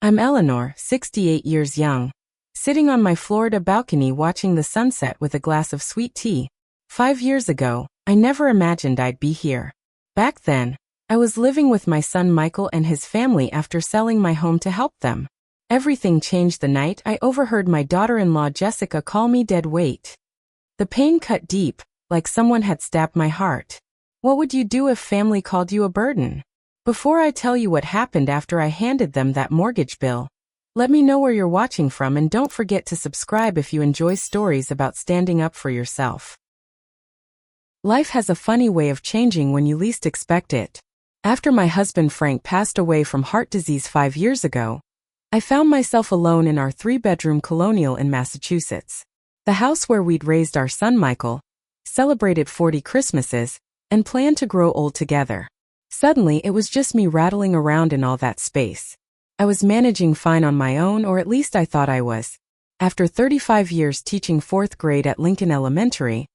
I'm Eleanor, 68 years young, sitting on my Florida balcony watching the sunset with a glass of sweet tea. 5 years ago, I never imagined I'd be here. Back then, I was living with my son Michael and his family after selling my home to help them. Everything changed the night I overheard my daughter-in-law Jessica call me dead weight. The pain cut deep, like someone had stabbed my heart. What would you do if family called you a burden? Before I tell you what happened after I handed them that mortgage bill, let me know where you're watching from and don't forget to subscribe if you enjoy stories about standing up for yourself. Life has a funny way of changing when you least expect it. After my husband Frank passed away from heart disease 5 years ago, I found myself alone in our 3-bedroom colonial in Massachusetts. The house where we'd raised our son Michael, celebrated 40 Christmases, and planned to grow old together. Suddenly, it was just me rattling around in all that space. I was managing fine on my own, or at least I thought I was. After 35 years teaching 4th grade at Lincoln Elementary,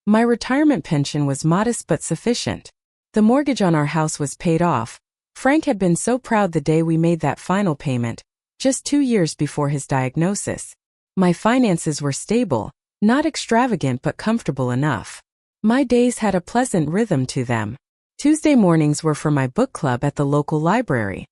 my retirement pension was modest but sufficient. The mortgage on our house was paid off. Frank had been so proud the day we made that final payment, just 2 years before his diagnosis. My finances were stable, not extravagant but comfortable enough. My days had a pleasant rhythm to them. Tuesday mornings were for my book club at the local library.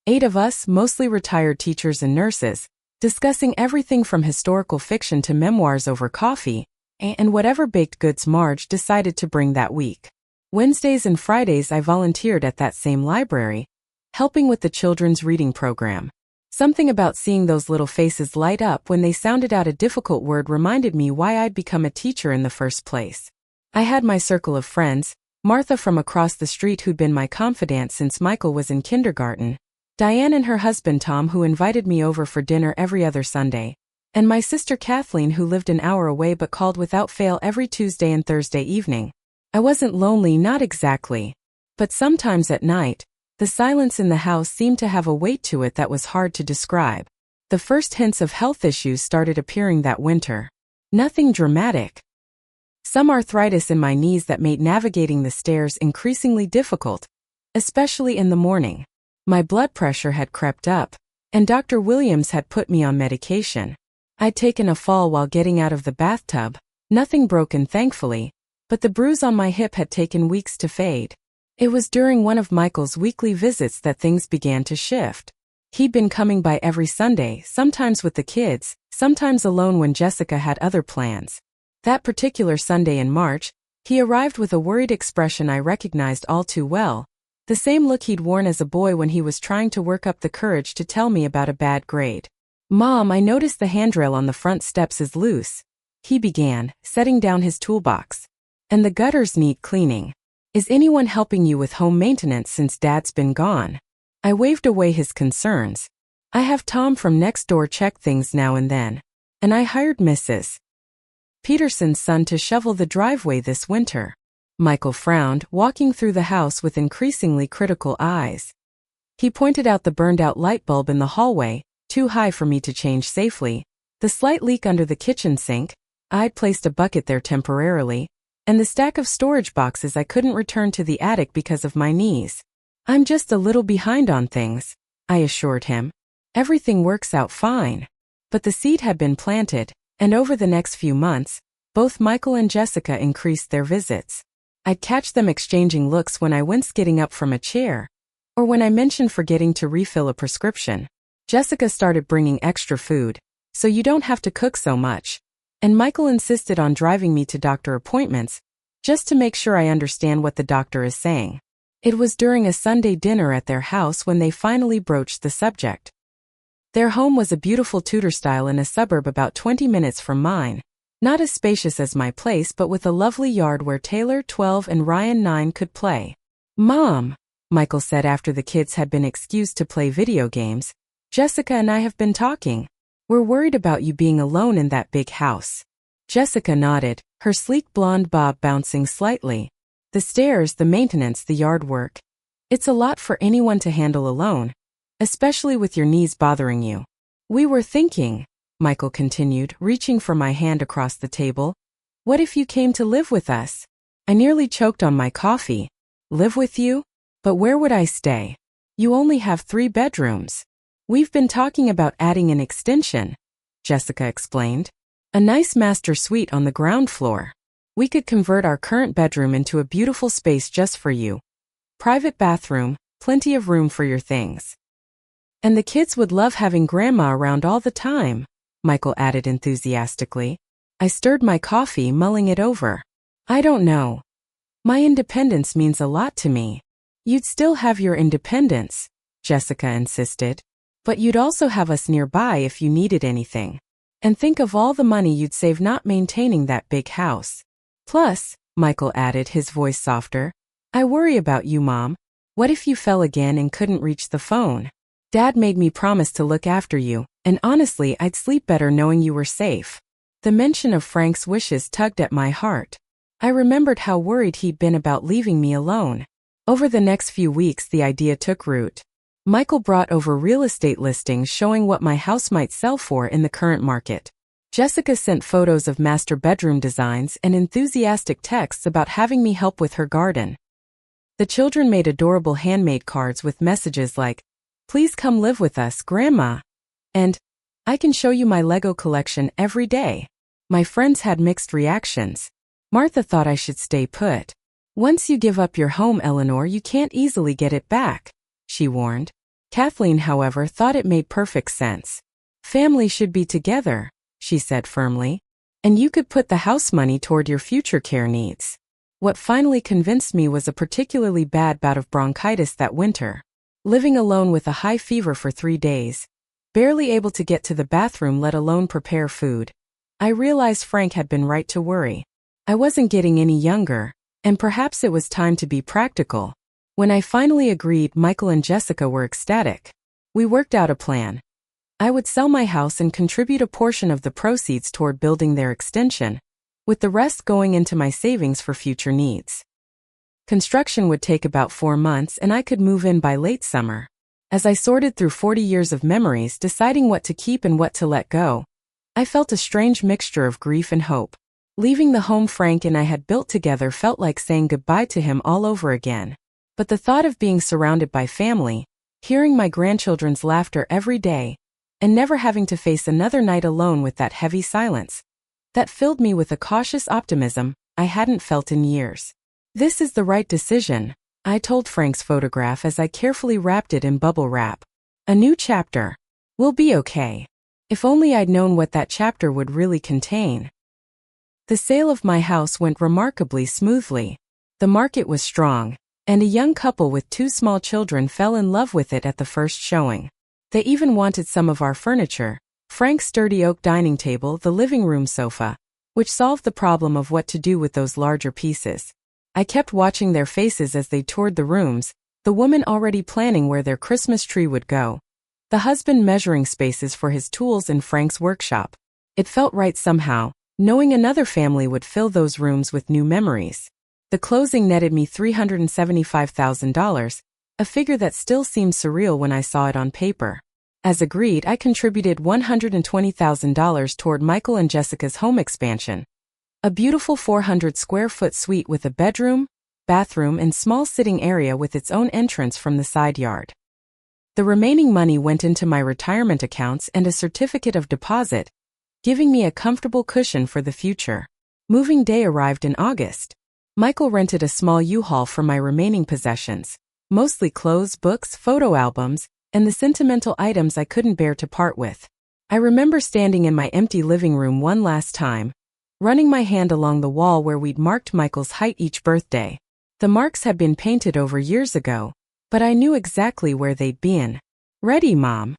8 of us, mostly retired teachers and nurses, discussing everything from historical fiction to memoirs over coffee, and whatever baked goods Marge decided to bring that week. Wednesdays and Fridays I volunteered at that same library, helping with the children's reading program. Something about seeing those little faces light up when they sounded out a difficult word reminded me why I'd become a teacher in the first place. I had my circle of friends, Martha from across the street who'd been my confidant since Michael was in kindergarten, Diane and her husband Tom who invited me over for dinner every other Sunday, and my sister Kathleen who lived an hour away but called without fail every Tuesday and Thursday evening. I wasn't lonely, not exactly. But sometimes at night, the silence in the house seemed to have a weight to it that was hard to describe. The first hints of health issues started appearing that winter. Nothing dramatic. Some arthritis in my knees that made navigating the stairs increasingly difficult, especially in the morning. My blood pressure had crept up, and Dr. Williams had put me on medication. I'd taken a fall while getting out of the bathtub, nothing broken thankfully, but the bruise on my hip had taken weeks to fade. It was during one of Michael's weekly visits that things began to shift. He'd been coming by every Sunday, sometimes with the kids, sometimes alone when Jessica had other plans. That particular Sunday in March, he arrived with a worried expression I recognized all too well, the same look he'd worn as a boy when he was trying to work up the courage to tell me about a bad grade. "Mom, I noticed the handrail on the front steps is loose," he began, setting down his toolbox. "And the gutters need cleaning. Is anyone helping you with home maintenance since Dad's been gone?" I waved away his concerns. "I have Tom from next door check things now and then. And I hired Mrs. Peterson's son to shovel the driveway this winter." Michael frowned, walking through the house with increasingly critical eyes. He pointed out the burned-out light bulb in the hallway, too high for me to change safely, the slight leak under the kitchen sink, I'd placed a bucket there temporarily, and the stack of storage boxes I couldn't return to the attic because of my knees. "I'm just a little behind on things," I assured him. "Everything works out fine." But the seed had been planted, and over the next few months, both Michael and Jessica increased their visits. I'd catch them exchanging looks when I winced getting up from a chair, or when I mentioned forgetting to refill a prescription. Jessica started bringing extra food, so you don't have to cook so much, and Michael insisted on driving me to doctor appointments, just to make sure I understand what the doctor is saying. It was during a Sunday dinner at their house when they finally broached the subject. Their home was a beautiful Tudor style in a suburb about 20 minutes from mine, not as spacious as my place but with a lovely yard where Taylor, 12, and Ryan, 9, could play. "Mom," Michael said after the kids had been excused to play video games, "Jessica and I have been talking. We're worried about you being alone in that big house." Jessica nodded, her sleek blonde bob bouncing slightly. "The stairs, the maintenance, the yard work. It's a lot for anyone to handle alone, especially with your knees bothering you. We were thinking," Michael continued, reaching for my hand across the table, "what if you came to live with us?" I nearly choked on my coffee. "Live with you? But where would I stay? You only have 3 bedrooms." We've been talking about adding an extension, Jessica explained. A nice master suite on the ground floor. We could convert our current bedroom into a beautiful space just for you. Private bathroom, plenty of room for your things. And the kids would love having Grandma around all the time, Michael added enthusiastically. I stirred my coffee, mulling it over. I don't know. My independence means a lot to me. You'd still have your independence, Jessica insisted. But you'd also have us nearby if you needed anything. And think of all the money you'd save not maintaining that big house. Plus, Michael added, his voice softer, I worry about you, Mom. What if you fell again and couldn't reach the phone? Dad made me promise to look after you, and honestly, I'd sleep better knowing you were safe. The mention of Frank's wishes tugged at my heart. I remembered how worried he'd been about leaving me alone. Over the next few weeks, the idea took root. Michael brought over real estate listings showing what my house might sell for in the current market. Jessica sent photos of master bedroom designs and enthusiastic texts about having me help with her garden. The children made adorable handmade cards with messages like, Please come live with us, Grandma. And, I can show you my Lego collection every day. My friends had mixed reactions. Martha thought I should stay put. Once you give up your home, Eleanor, you can't easily get it back, she warned. Kathleen, however, thought it made perfect sense. Family should be together, she said firmly. And you could put the house money toward your future care needs. What finally convinced me was a particularly bad bout of bronchitis that winter. Living alone with a high fever for 3 days. Barely able to get to the bathroom, let alone prepare food. I realized Frank had been right to worry. I wasn't getting any younger, and perhaps it was time to be practical. When I finally agreed, Michael and Jessica were ecstatic. We worked out a plan. I would sell my house and contribute a portion of the proceeds toward building their extension, with the rest going into my savings for future needs. Construction would take about 4 months and I could move in by late summer. As I sorted through 40 years of memories, deciding what to keep and what to let go, I felt a strange mixture of grief and hope. Leaving the home Frank and I had built together felt like saying goodbye to him all over again. But the thought of being surrounded by family, hearing my grandchildren's laughter every day, and never having to face another night alone with that heavy silence, that filled me with a cautious optimism I hadn't felt in years. This is the right decision, I told Frank's photograph as I carefully wrapped it in bubble wrap. A new chapter. We'll be okay. If only I'd known what that chapter would really contain. The sale of my house went remarkably smoothly. The market was strong, and a young couple with 2 small children fell in love with it at the first showing. They even wanted some of our furniture, Frank's sturdy oak dining table, the living room sofa, which solved the problem of what to do with those larger pieces. I kept watching their faces as they toured the rooms, the woman already planning where their Christmas tree would go, the husband measuring spaces for his tools in Frank's workshop. It felt right somehow, knowing another family would fill those rooms with new memories. The closing netted me $375,000, a figure that still seemed surreal when I saw it on paper. As agreed, I contributed $120,000 toward Michael and Jessica's home expansion. A beautiful 400-square-foot suite with a bedroom, bathroom, and small sitting area with its own entrance from the side yard. The remaining money went into my retirement accounts and a certificate of deposit, giving me a comfortable cushion for the future. Moving day arrived in August. Michael rented a small U-Haul for my remaining possessions, mostly clothes, books, photo albums, and the sentimental items I couldn't bear to part with. I remember standing in my empty living room one last time, running my hand along the wall where we'd marked Michael's height each birthday. The marks had been painted over years ago, but I knew exactly where they'd been. "Ready, Mom?"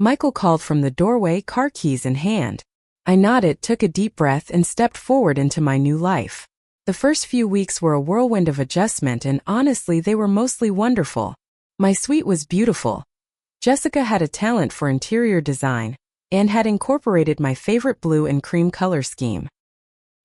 Michael called from the doorway, car keys in hand. I nodded, took a deep breath, and stepped forward into my new life. The first few weeks were a whirlwind of adjustment, and honestly, they were mostly wonderful. My suite was beautiful. Jessica had a talent for interior design and had incorporated my favorite blue and cream color scheme.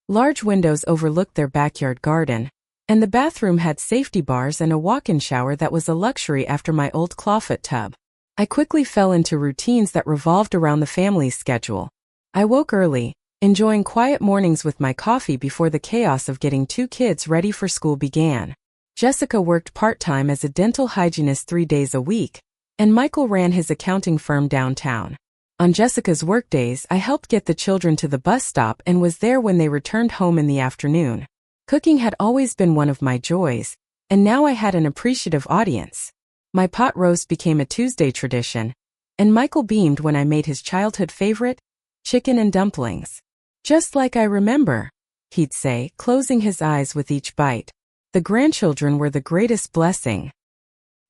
Large windows overlooked their backyard garden, and the bathroom had safety bars and a walk-in shower that was a luxury after my old clawfoot tub. I quickly fell into routines that revolved around the family's schedule. I woke early, enjoying quiet mornings with my coffee before the chaos of getting 2 kids ready for school began. Jessica worked part-time as a dental hygienist 3 days a week, and Michael ran his accounting firm downtown. On Jessica's workdays, I helped get the children to the bus stop and was there when they returned home in the afternoon. Cooking had always been one of my joys, and now I had an appreciative audience. My pot roast became a Tuesday tradition, and Michael beamed when I made his childhood favorite, chicken and dumplings. "Just like I remember," he'd say, closing his eyes with each bite. The grandchildren were the greatest blessing.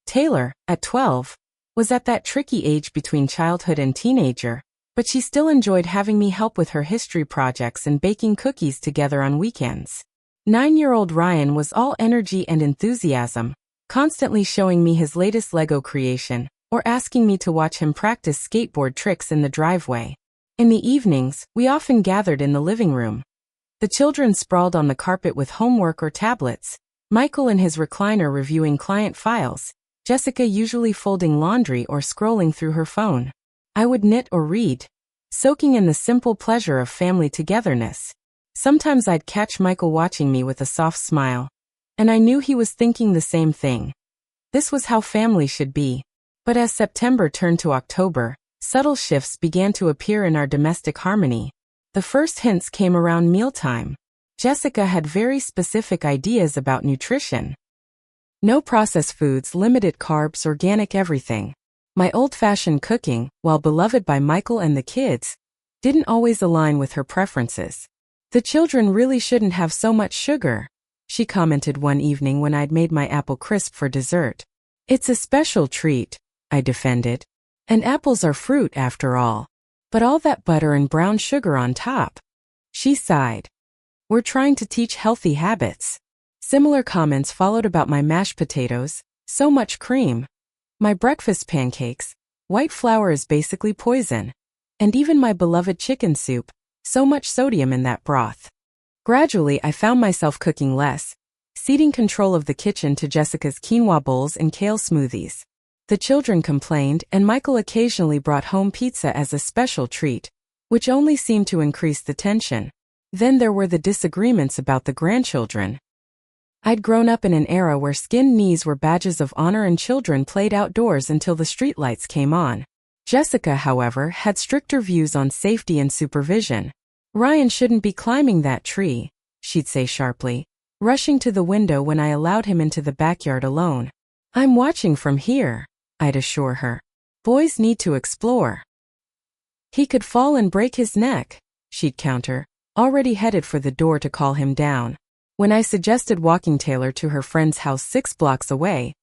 Taylor, at 12, was at that tricky age between childhood and teenager, but she still enjoyed having me help with her history projects and baking cookies together on weekends. 9-year-old Ryan was all energy and enthusiasm, constantly showing me his latest Lego creation, or asking me to watch him practice skateboard tricks in the driveway. In the evenings, we often gathered in the living room. The children sprawled on the carpet with homework or tablets, Michael in his recliner reviewing client files, Jessica usually folding laundry or scrolling through her phone. I would knit or read, soaking in the simple pleasure of family togetherness. Sometimes I'd catch Michael watching me with a soft smile, and I knew he was thinking the same thing. This was how family should be. But as September turned to October, subtle shifts began to appear in our domestic harmony. The first hints came around mealtime. Jessica had very specific ideas about nutrition. No processed foods, limited carbs, organic everything. My old-fashioned cooking, while beloved by Michael and the kids, didn't always align with her preferences. "The children really shouldn't have so much sugar," she commented one evening when I'd made my apple crisp for dessert. "It's a special treat," I defended. "And apples are fruit after all. But all that butter and brown sugar on top." She sighed. "We're trying to teach healthy habits." Similar comments followed about my mashed potatoes, so much cream. My breakfast pancakes, white flour is basically poison. And even my beloved chicken soup, so much sodium in that broth. Gradually, I found myself cooking less, ceding control of the kitchen to Jessica's quinoa bowls and kale smoothies. The children complained, and Michael occasionally brought home pizza as a special treat, which only seemed to increase the tension. Then there were the disagreements about the grandchildren. I'd grown up in an era where skinned knees were badges of honor and children played outdoors until the streetlights came on. Jessica, however, had stricter views on safety and supervision. "Ryan shouldn't be climbing that tree," she'd say sharply, rushing to the window when I allowed him into the backyard alone. "I'm watching from here," I'd assure her. "Boys need to explore." "He could fall and break his neck," she'd counter, already headed for the door to call him down. When I suggested walking Taylor to her friend's house 6 blocks away,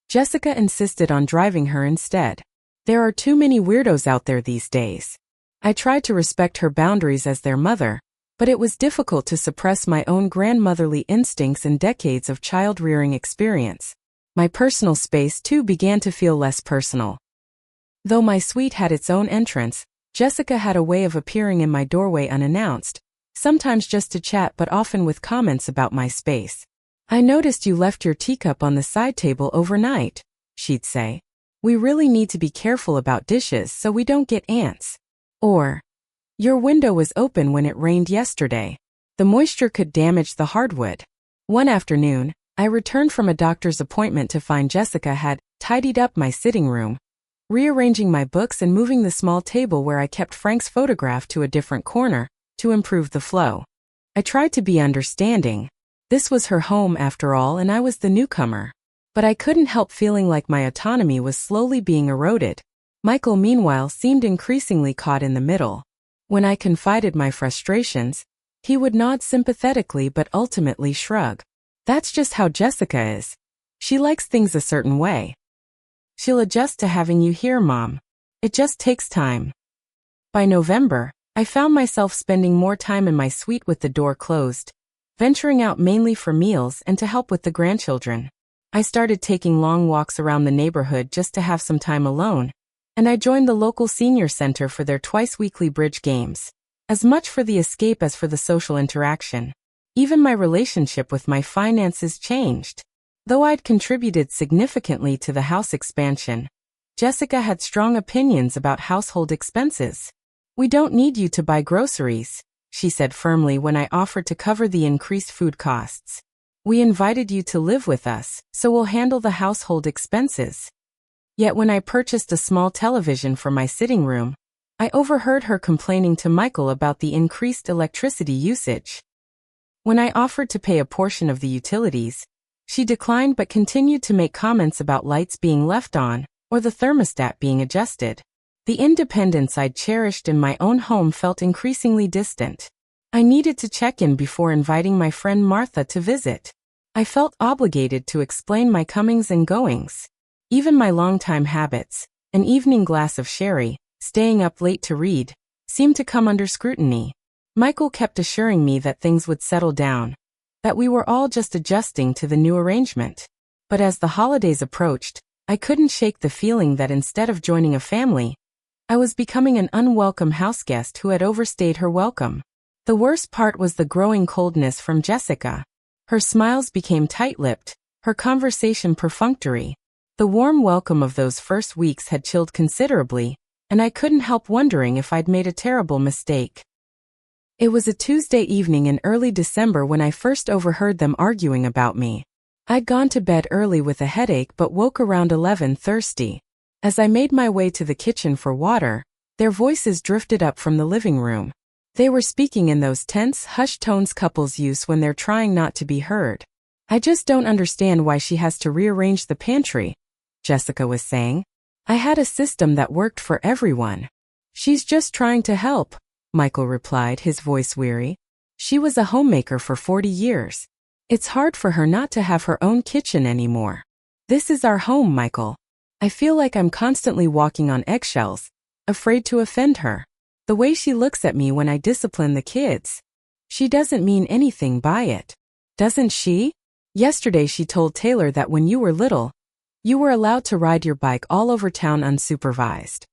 Jessica insisted on driving her instead. "There are too many weirdos out there these days." I tried to respect her boundaries as their mother, but it was difficult to suppress my own grandmotherly instincts and decades of child-rearing experience. My personal space, too, began to feel less personal. Though my suite had its own entrance, Jessica had a way of appearing in my doorway unannounced, sometimes just to chat but often with comments about my space. "I noticed you left your teacup on the side table overnight," she'd say. "We really need to be careful about dishes so we don't get ants." Or, "Your window was open when it rained yesterday. The moisture could damage the hardwood." One afternoon, I returned from a doctor's appointment to find Jessica had tidied up my sitting room, rearranging my books and moving the small table where I kept Frank's photograph to a different corner to improve the flow. I tried to be understanding. This was her home after all, and I was the newcomer. But I couldn't help feeling like my autonomy was slowly being eroded. Michael, meanwhile, seemed increasingly caught in the middle. When I confided my frustrations, he would nod sympathetically but ultimately shrug. "That's just how Jessica is. She likes things a certain way. She'll adjust to having you here, Mom. It just takes time." By November, I found myself spending more time in my suite with the door closed, venturing out mainly for meals and to help with the grandchildren. I started taking long walks around the neighborhood just to have some time alone, and I joined the local senior center for their twice-weekly bridge games, as much for the escape as for the social interaction. Even my relationship with my finances changed. Though I'd contributed significantly to the house expansion, Jessica had strong opinions about household expenses. "We don't need you to buy groceries," she said firmly when I offered to cover the increased food costs. "We invited you to live with us, so we'll handle the household expenses." Yet when I purchased a small television for my sitting room, I overheard her complaining to Michael about the increased electricity usage. When I offered to pay a portion of the utilities, she declined but continued to make comments about lights being left on or the thermostat being adjusted. The independence I'd cherished in my own home felt increasingly distant. I needed to check in before inviting my friend Martha to visit. I felt obligated to explain my comings and goings. Even my longtime habits, an evening glass of sherry, staying up late to read, seemed to come under scrutiny. Michael kept assuring me that things would settle down, that we were all just adjusting to the new arrangement. But as the holidays approached, I couldn't shake the feeling that instead of joining a family, I was becoming an unwelcome houseguest who had overstayed her welcome. The worst part was the growing coldness from Jessica. Her smiles became tight-lipped, her conversation perfunctory. The warm welcome of those first weeks had chilled considerably, and I couldn't help wondering if I'd made a terrible mistake. It was a Tuesday evening in early December when I first overheard them arguing about me. I'd gone to bed early with a headache but woke around 11 thirsty. As I made my way to the kitchen for water, their voices drifted up from the living room. They were speaking in those tense, hushed tones couples use when they're trying not to be heard. "I just don't understand why she has to rearrange the pantry," Jessica was saying. "I had a system that worked for everyone." "She's just trying to help," Michael replied, his voice weary. "She was a homemaker for 40 years. It's hard for her not to have her own kitchen anymore. This is our home, Michael. I feel like I'm constantly walking on eggshells, afraid to offend her. The way she looks at me when I discipline the kids. She doesn't mean anything by it. Doesn't she? Yesterday she told Taylor that when you were little, you were allowed to ride your bike all over town unsupervised.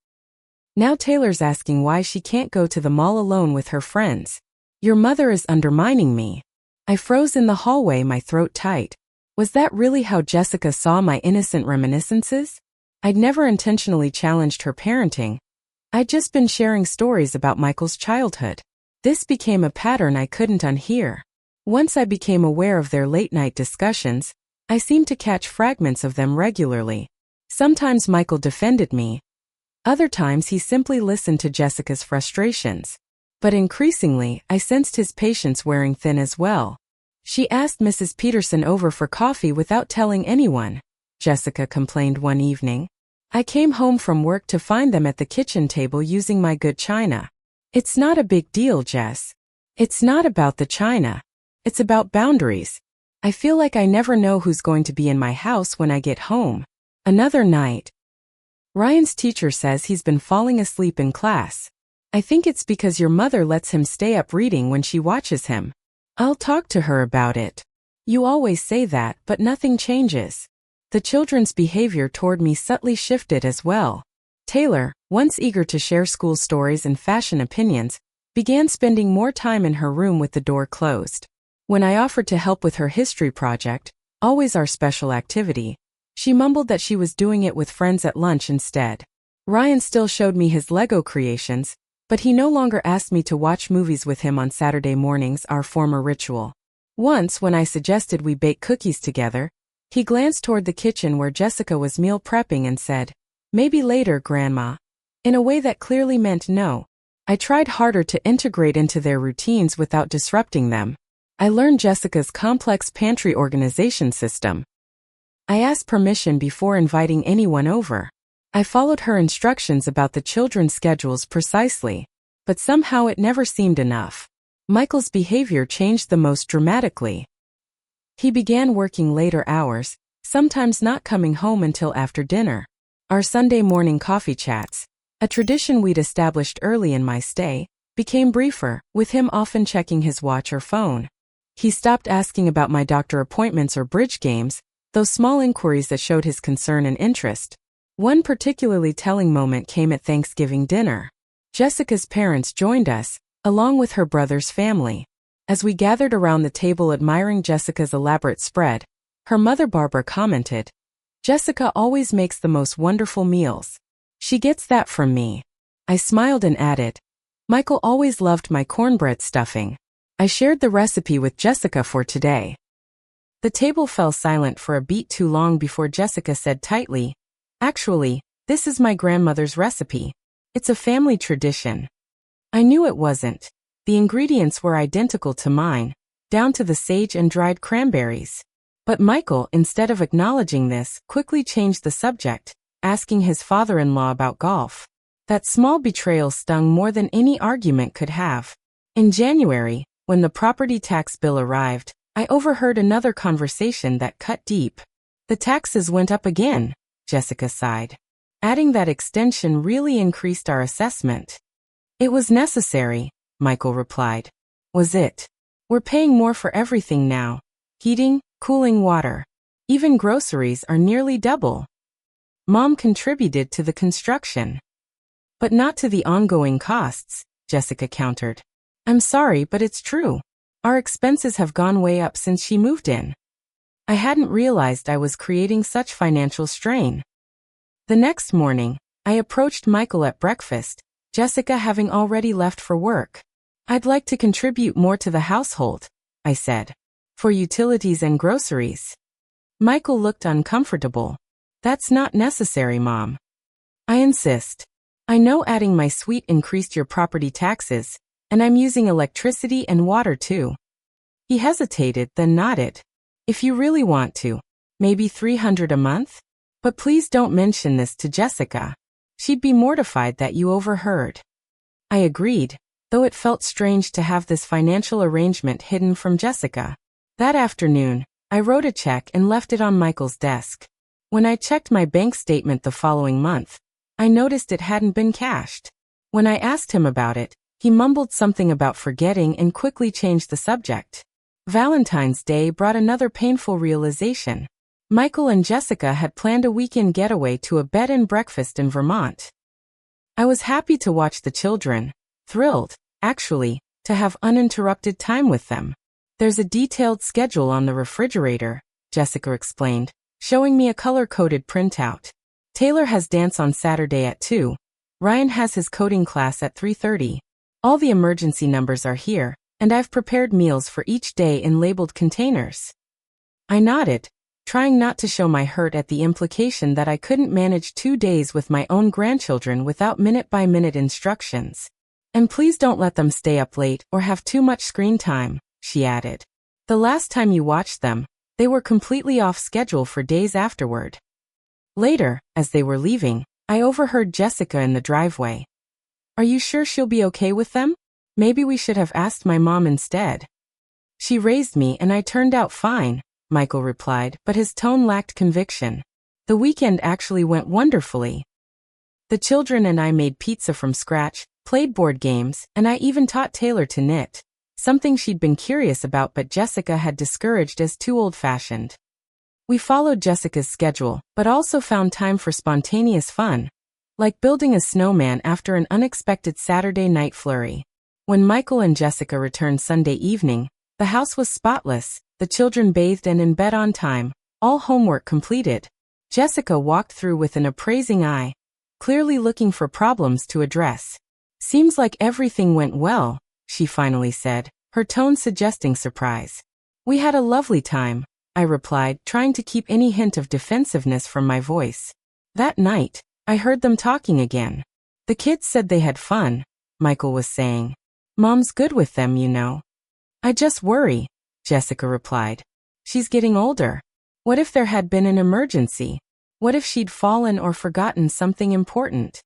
Now Taylor's asking why she can't go to the mall alone with her friends. Your mother is undermining me." I froze in the hallway, my throat tight. Was that really how Jessica saw my innocent reminiscences? I'd never intentionally challenged her parenting. I'd just been sharing stories about Michael's childhood. This became a pattern I couldn't unhear. Once I became aware of their late-night discussions, I seemed to catch fragments of them regularly. Sometimes Michael defended me. Other times he simply listened to Jessica's frustrations. But increasingly, I sensed his patience wearing thin as well. "She asked Mrs. Peterson over for coffee without telling anyone," Jessica complained one evening. "I came home from work to find them at the kitchen table using my good china." "It's not a big deal, Jess. It's not about the china. It's about boundaries. I feel like I never know who's going to be in my house when I get home." Another night. "Ryan's teacher says he's been falling asleep in class. I think it's because your mother lets him stay up reading when she watches him. I'll talk to her about it. You always say that, but nothing changes." The children's behavior toward me subtly shifted as well. Taylor, once eager to share school stories and fashion opinions, began spending more time in her room with the door closed. When I offered to help with her history project, always our special activity, she mumbled that she was doing it with friends at lunch instead. Ryan still showed me his Lego creations, but he no longer asked me to watch movies with him on Saturday mornings, our former ritual. Once, when I suggested we bake cookies together, he glanced toward the kitchen where Jessica was meal prepping and said, "Maybe later, Grandma," in a way that clearly meant no. I tried harder to integrate into their routines without disrupting them. I learned Jessica's complex pantry organization system. I asked permission before inviting anyone over. I followed her instructions about the children's schedules precisely, but somehow it never seemed enough. Michael's behavior changed the most dramatically. He began working later hours, sometimes not coming home until after dinner. Our Sunday morning coffee chats, a tradition we'd established early in my stay, became briefer, with him often checking his watch or phone. He stopped asking about my doctor appointments or bridge games, those small inquiries that showed his concern and interest. One particularly telling moment came at Thanksgiving dinner. Jessica's parents joined us, along with her brother's family. As we gathered around the table admiring Jessica's elaborate spread, her mother Barbara commented, "Jessica always makes the most wonderful meals. She gets that from me." I smiled and added, "Michael always loved my cornbread stuffing." I shared the recipe with Jessica for today. The table fell silent for a beat too long before Jessica said tightly, Actually, this is my grandmother's recipe. It's a family tradition. I knew it wasn't. The ingredients were identical to mine, down to the sage and dried cranberries. But Michael, instead of acknowledging this, quickly changed the subject, asking his father-in-law about golf. That small betrayal stung more than any argument could have. In January, when the property tax bill arrived, I overheard another conversation that cut deep. The taxes went up again, Jessica sighed. Adding that extension really increased our assessment. It was necessary, Michael replied. Was it? We're paying more for everything now. Heating, cooling water. Even groceries are nearly double. Mom contributed to the construction. But not to the ongoing costs, Jessica countered. I'm sorry, but it's true. Our expenses have gone way up since she moved in. I hadn't realized I was creating such financial strain. The next morning, I approached Michael at breakfast, Jessica having already left for work. I'd like to contribute more to the household, I said. For utilities and groceries. Michael looked uncomfortable. That's not necessary, Mom. I insist. I know adding my suite increased your property taxes, and I'm using electricity and water too. He hesitated, then nodded. If you really want to, maybe $300 a month? But please don't mention this to Jessica. She'd be mortified that you overheard. I agreed, though it felt strange to have this financial arrangement hidden from Jessica. That afternoon, I wrote a check and left it on Michael's desk. When I checked my bank statement the following month, I noticed it hadn't been cashed. When I asked him about it, he mumbled something about forgetting and quickly changed the subject. Valentine's Day brought another painful realization. Michael and Jessica had planned a weekend getaway to a bed and breakfast in Vermont. I was happy to watch the children, thrilled, actually, to have uninterrupted time with them. There's a detailed schedule on the refrigerator, Jessica explained, showing me a color-coded printout. Taylor has dance on Saturday at 2. Ryan has his coding class at 3:30. All the emergency numbers are here, and I've prepared meals for each day in labeled containers. I nodded, trying not to show my hurt at the implication that I couldn't manage 2 days with my own grandchildren without minute-by-minute instructions. And please don't let them stay up late or have too much screen time, she added. The last time you watched them, they were completely off schedule for days afterward. Later, as they were leaving, I overheard Jessica in the driveway. Are you sure she'll be okay with them? Maybe we should have asked my mom instead. She raised me and I turned out fine, Michael replied, but his tone lacked conviction. The weekend actually went wonderfully. The children and I made pizza from scratch, played board games, and I even taught Taylor to knit, something she'd been curious about but Jessica had discouraged as too old-fashioned. We followed Jessica's schedule, but also found time for spontaneous fun, like building a snowman after an unexpected Saturday night flurry. When Michael and Jessica returned Sunday evening, the house was spotless, the children bathed and in bed on time, all homework completed. Jessica walked through with an appraising eye, clearly looking for problems to address. Seems like everything went well, she finally said, her tone suggesting surprise. We had a lovely time, I replied, trying to keep any hint of defensiveness from my voice. That night, I heard them talking again. The kids said they had fun, Michael was saying. Mom's good with them, you know. I just worry, Jessica replied. She's getting older. What if there had been an emergency? What if she'd fallen or forgotten something important?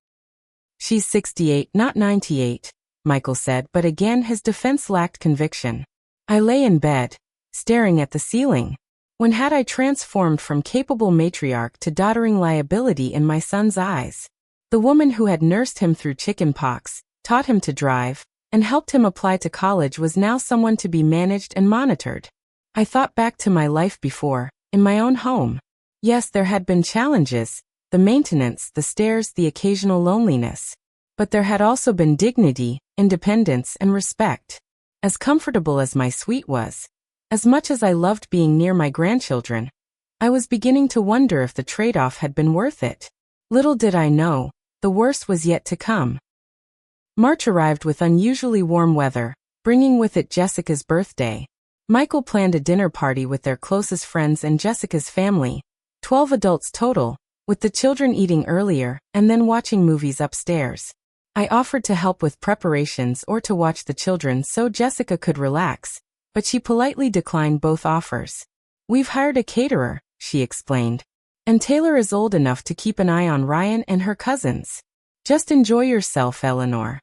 She's 68, not 98, Michael said, but again his defense lacked conviction. I lay in bed, staring at the ceiling. When had I transformed from capable matriarch to doddering liability in my son's eyes? The woman who had nursed him through chicken pox, taught him to drive, and helped him apply to college was now someone to be managed and monitored. I thought back to my life before, in my own home. Yes, there had been challenges, the maintenance, the stairs, the occasional loneliness. But there had also been dignity, independence, and respect. As comfortable as my suite was, as much as I loved being near my grandchildren, I was beginning to wonder if the trade-off had been worth it. Little did I know, the worst was yet to come. March arrived with unusually warm weather, bringing with it Jessica's birthday. Michael planned a dinner party with their closest friends and Jessica's family, 12 adults total, with the children eating earlier and then watching movies upstairs. I offered to help with preparations or to watch the children so Jessica could relax, but she politely declined both offers. "We've hired a caterer," she explained. "And Taylor is old enough to keep an eye on Ryan and her cousins. Just enjoy yourself, Eleanor."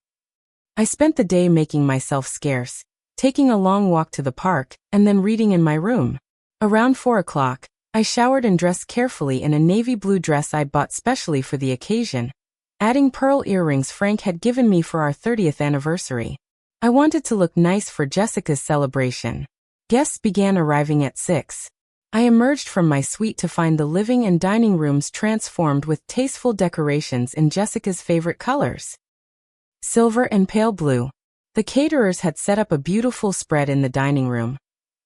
I spent the day making myself scarce, taking a long walk to the park, and then reading in my room. Around 4 o'clock, I showered and dressed carefully in a navy blue dress I bought specially for the occasion, adding pearl earrings Frank had given me for our 30th anniversary. I wanted to look nice for Jessica's celebration. Guests began arriving at 6. I emerged from my suite to find the living and dining rooms transformed with tasteful decorations in Jessica's favorite colors: silver and pale blue. The caterers had set up a beautiful spread in the dining room,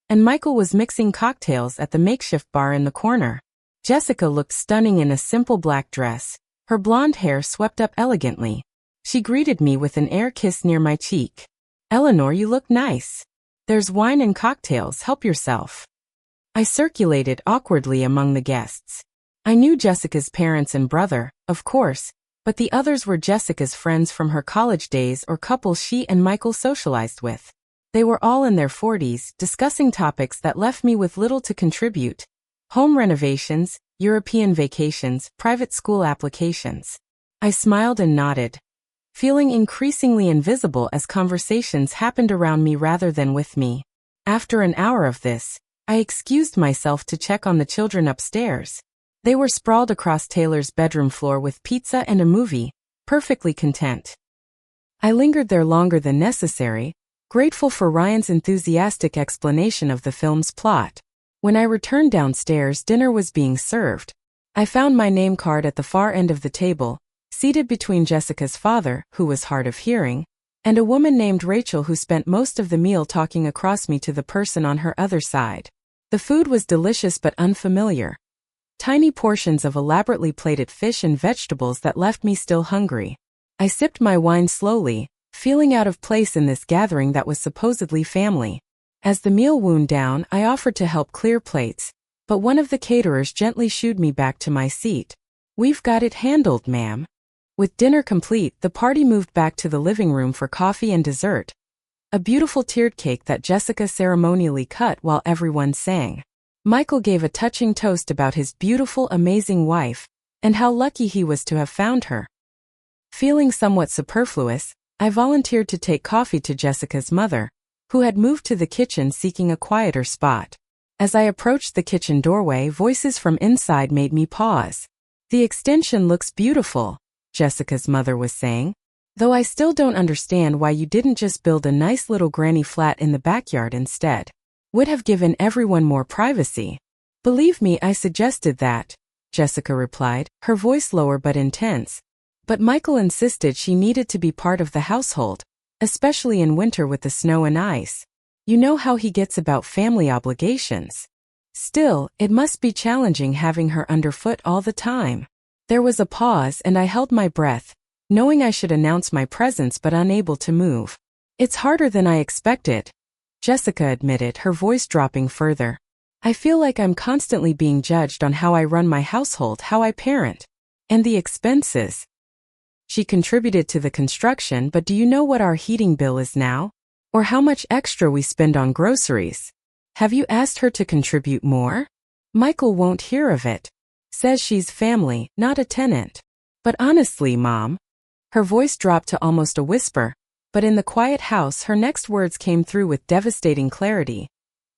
and Michael was mixing cocktails at the makeshift bar in the corner. Jessica looked stunning in a simple black dress, her blonde hair swept up elegantly. She greeted me with an air kiss near my cheek. "Eleanor, you look nice. There's wine and cocktails, help yourself." I circulated awkwardly among the guests. I knew Jessica's parents and brother, of course, but the others were Jessica's friends from her college days or couples she and Michael socialized with. They were all in their 40s, discussing topics that left me with little to contribute: home renovations, European vacations, private school applications. I smiled and nodded, feeling increasingly invisible as conversations happened around me rather than with me. After an hour of this, I excused myself to check on the children upstairs. They were sprawled across Taylor's bedroom floor with pizza and a movie, perfectly content. I lingered there longer than necessary, grateful for Ryan's enthusiastic explanation of the film's plot. When I returned downstairs, dinner was being served. I found my name card at the far end of the table, seated between Jessica's father, who was hard of hearing, and a woman named Rachel who spent most of the meal talking across me to the person on her other side. The food was delicious but unfamiliar. Tiny portions of elaborately plated fish and vegetables that left me still hungry. I sipped my wine slowly, feeling out of place in this gathering that was supposedly family. As the meal wound down, I offered to help clear plates, but one of the caterers gently shooed me back to my seat. "We've got it handled, ma'am." With dinner complete, the party moved back to the living room for coffee and dessert. A beautiful tiered cake that Jessica ceremonially cut while everyone sang. Michael gave a touching toast about his beautiful, amazing wife, and how lucky he was to have found her. Feeling somewhat superfluous, I volunteered to take coffee to Jessica's mother, who had moved to the kitchen seeking a quieter spot. As I approached the kitchen doorway, voices from inside made me pause. "The extension looks beautiful," Jessica's mother was saying, "though I still don't understand why you didn't just build a nice little granny flat in the backyard instead. Would have given everyone more privacy." "Believe me, I suggested that," Jessica replied, her voice lower but intense. "But Michael insisted she needed to be part of the household, especially in winter with the snow and ice. You know how he gets about family obligations. Still, it must be challenging having her underfoot all the time." There was a pause and I held my breath, knowing I should announce my presence but unable to move. "It's harder than I expected," Jessica admitted, her voice dropping further. "I feel like I'm constantly being judged on how I run my household, how I parent. And the expenses. She contributed to the construction, but do you know what our heating bill is now? Or how much extra we spend on groceries? Have you asked her to contribute more? Michael won't hear of it. Says she's family, not a tenant. But honestly, Mom." Her voice dropped to almost a whisper, but in the quiet house her next words came through with devastating clarity.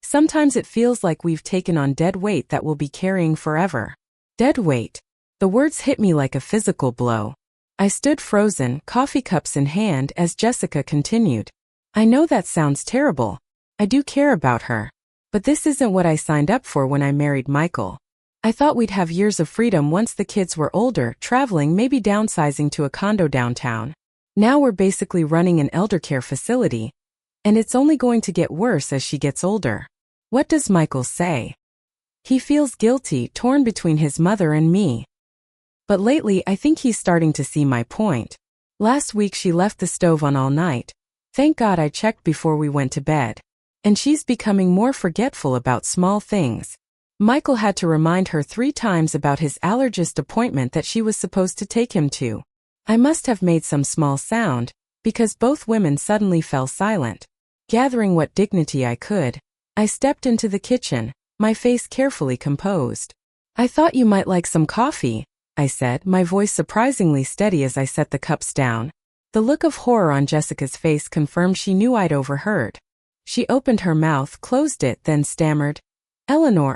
"Sometimes it feels like we've taken on dead weight that we'll be carrying forever." Dead weight. The words hit me like a physical blow. I stood frozen, coffee cups in hand, as Jessica continued. "I know that sounds terrible. I do care about her. But this isn't what I signed up for when I married Michael. I thought we'd have years of freedom once the kids were older, traveling, maybe downsizing to a condo downtown. Now we're basically running an elder care facility, and it's only going to get worse as she gets older." "What does Michael say?" "He feels guilty, torn between his mother and me. But lately I think he's starting to see my point. Last week she left the stove on all night. Thank God I checked before we went to bed. And she's becoming more forgetful about small things. Michael had to remind her 3 times about his allergist appointment that she was supposed to take him to. I must have made some small sound, because both women suddenly fell silent. Gathering what dignity I could, I stepped into the kitchen, my face carefully composed. "I thought you might like some coffee," I said, my voice surprisingly steady as I set the cups down. The look of horror on Jessica's face confirmed she knew I'd overheard. She opened her mouth, closed it, then stammered, "Eleanor,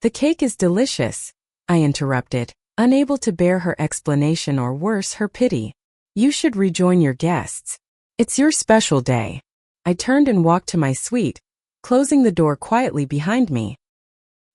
The cake is delicious," I interrupted, unable to bear her explanation or worse, her pity. "You should rejoin your guests. It's your special day." I turned and walked to my suite, closing the door quietly behind me.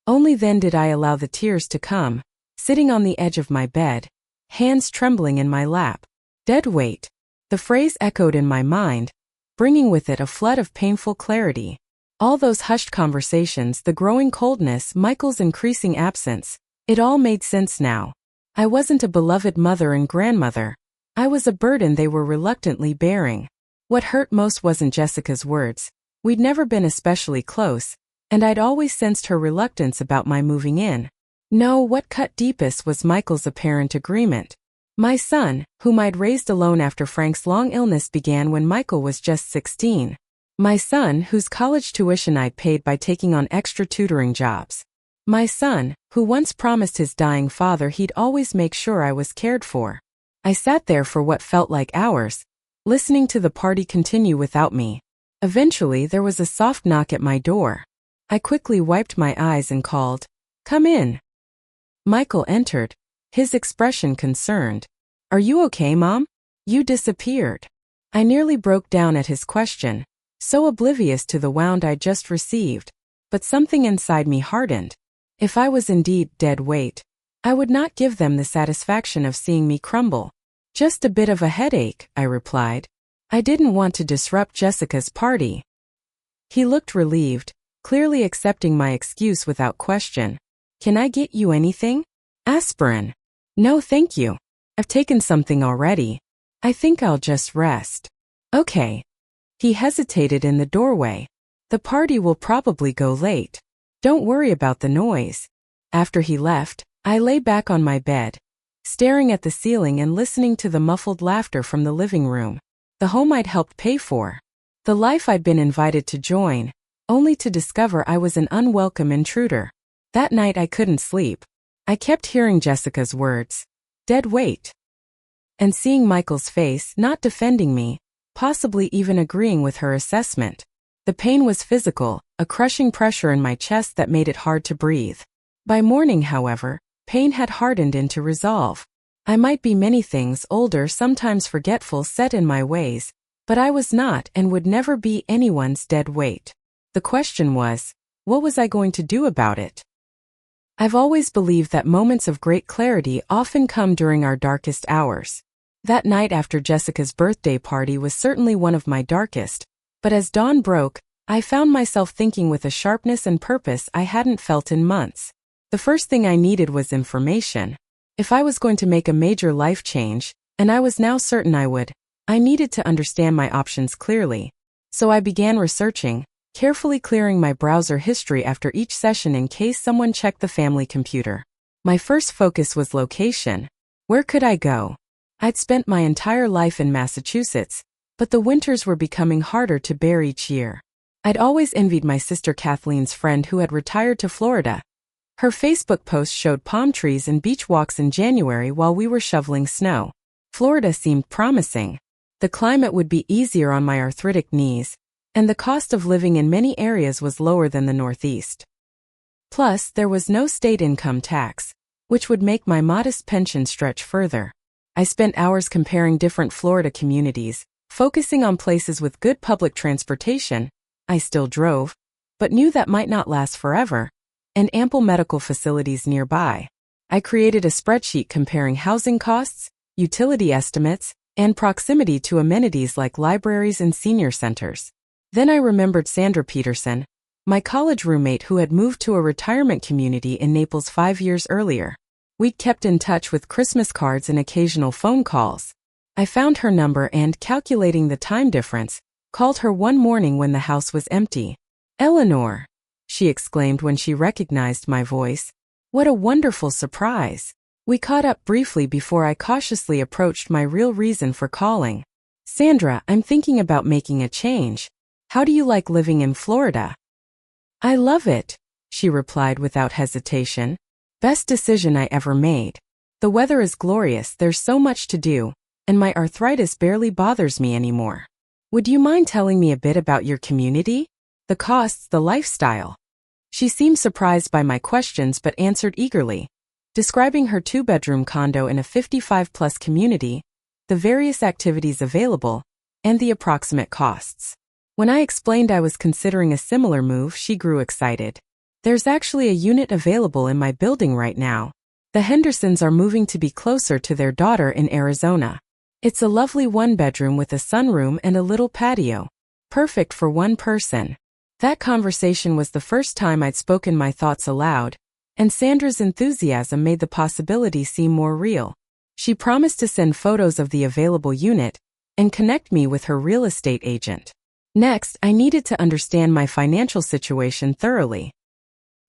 Only then did I allow the tears to come, sitting on the edge of my bed, hands trembling in my lap. Dead weight. The phrase echoed in my mind, bringing with it a flood of painful clarity. All those hushed conversations, the growing coldness, Michael's increasing absence, it all made sense now. I wasn't a beloved mother and grandmother. I was a burden they were reluctantly bearing. What hurt most wasn't Jessica's words. We'd never been especially close, and I'd always sensed her reluctance about my moving in. No, what cut deepest was Michael's apparent agreement. My son, whom I'd raised alone after Frank's long illness, began when Michael was just 16. My son, whose college tuition I'd paid by taking on extra tutoring jobs. My son, who once promised his dying father he'd always make sure I was cared for. I sat there for what felt like hours, listening to the party continue without me. Eventually, there was a soft knock at my door. I quickly wiped my eyes and called, "Come in." Michael entered, his expression concerned. "Are you okay, Mom? You disappeared." I nearly broke down at his question, so oblivious to the wound I'd just received, but something inside me hardened. If I was indeed dead weight, I would not give them the satisfaction of seeing me crumble. "Just a bit of a headache," I replied. I didn't want to disrupt Jessica's party. He looked relieved, clearly accepting my excuse without question. "Can I get you anything?" "Aspirin." "No, thank you. I've taken something already. I think I'll just rest." "Okay." He hesitated in the doorway. "The party will probably go late. Don't worry about the noise." After he left, I lay back on my bed, staring at the ceiling and listening to the muffled laughter from the living room. The home I'd helped pay for. The life I'd been invited to join, only to discover I was an unwelcome intruder. That night I couldn't sleep. I kept hearing Jessica's words. Dead weight. And seeing Michael's face, not defending me, possibly even agreeing with her assessment. The pain was physical, a crushing pressure in my chest that made it hard to breathe. By morning, however, pain had hardened into resolve. I might be many things, older, sometimes forgetful, set in my ways, but I was not and would never be anyone's dead weight. The question was, what was I going to do about it? I've always believed that moments of great clarity often come during our darkest hours. That night after Jessica's birthday party was certainly one of my darkest, but as dawn broke, I found myself thinking with a sharpness and purpose I hadn't felt in months. The first thing I needed was information. If I was going to make a major life change, and I was now certain I would, I needed to understand my options clearly. So I began researching, carefully clearing my browser history after each session in case someone checked the family computer. My first focus was location. Where could I go? I'd spent my entire life in Massachusetts, but the winters were becoming harder to bear each year. I'd always envied my sister Kathleen's friend who had retired to Florida. Her Facebook post showed palm trees and beach walks in January while we were shoveling snow. Florida seemed promising. The climate would be easier on my arthritic knees, and the cost of living in many areas was lower than the Northeast. Plus, there was no state income tax, which would make my modest pension stretch further. I spent hours comparing different Florida communities, focusing on places with good public transportation. I still drove, but knew that might not last forever, and ample medical facilities nearby. I created a spreadsheet comparing housing costs, utility estimates, and proximity to amenities like libraries and senior centers. Then I remembered Sandra Peterson, my college roommate who had moved to a retirement community in Naples 5 years earlier. We'd kept in touch with Christmas cards and occasional phone calls. I found her number and, calculating the time difference, called her one morning when the house was empty. "Eleanor," she exclaimed when she recognized my voice. "What a wonderful surprise." We caught up briefly before I cautiously approached my real reason for calling. "Sandra, I'm thinking about making a change. How do you like living in Florida?" "I love it," she replied without hesitation. "Best decision I ever made. The weather is glorious, there's so much to do, and my arthritis barely bothers me anymore. Would you mind telling me a bit about your community? The costs, the lifestyle?" She seemed surprised by my questions but answered eagerly, describing her 2-bedroom condo in a 55-plus community, the various activities available, and the approximate costs. When I explained I was considering a similar move, she grew excited. "There's actually a unit available in my building right now. The Hendersons are moving to be closer to their daughter in Arizona. It's a lovely 1-bedroom with a sunroom and a little patio. Perfect for one person." That conversation was the first time I'd spoken my thoughts aloud, and Sandra's enthusiasm made the possibility seem more real. She promised to send photos of the available unit and connect me with her real estate agent. Next, I needed to understand my financial situation thoroughly.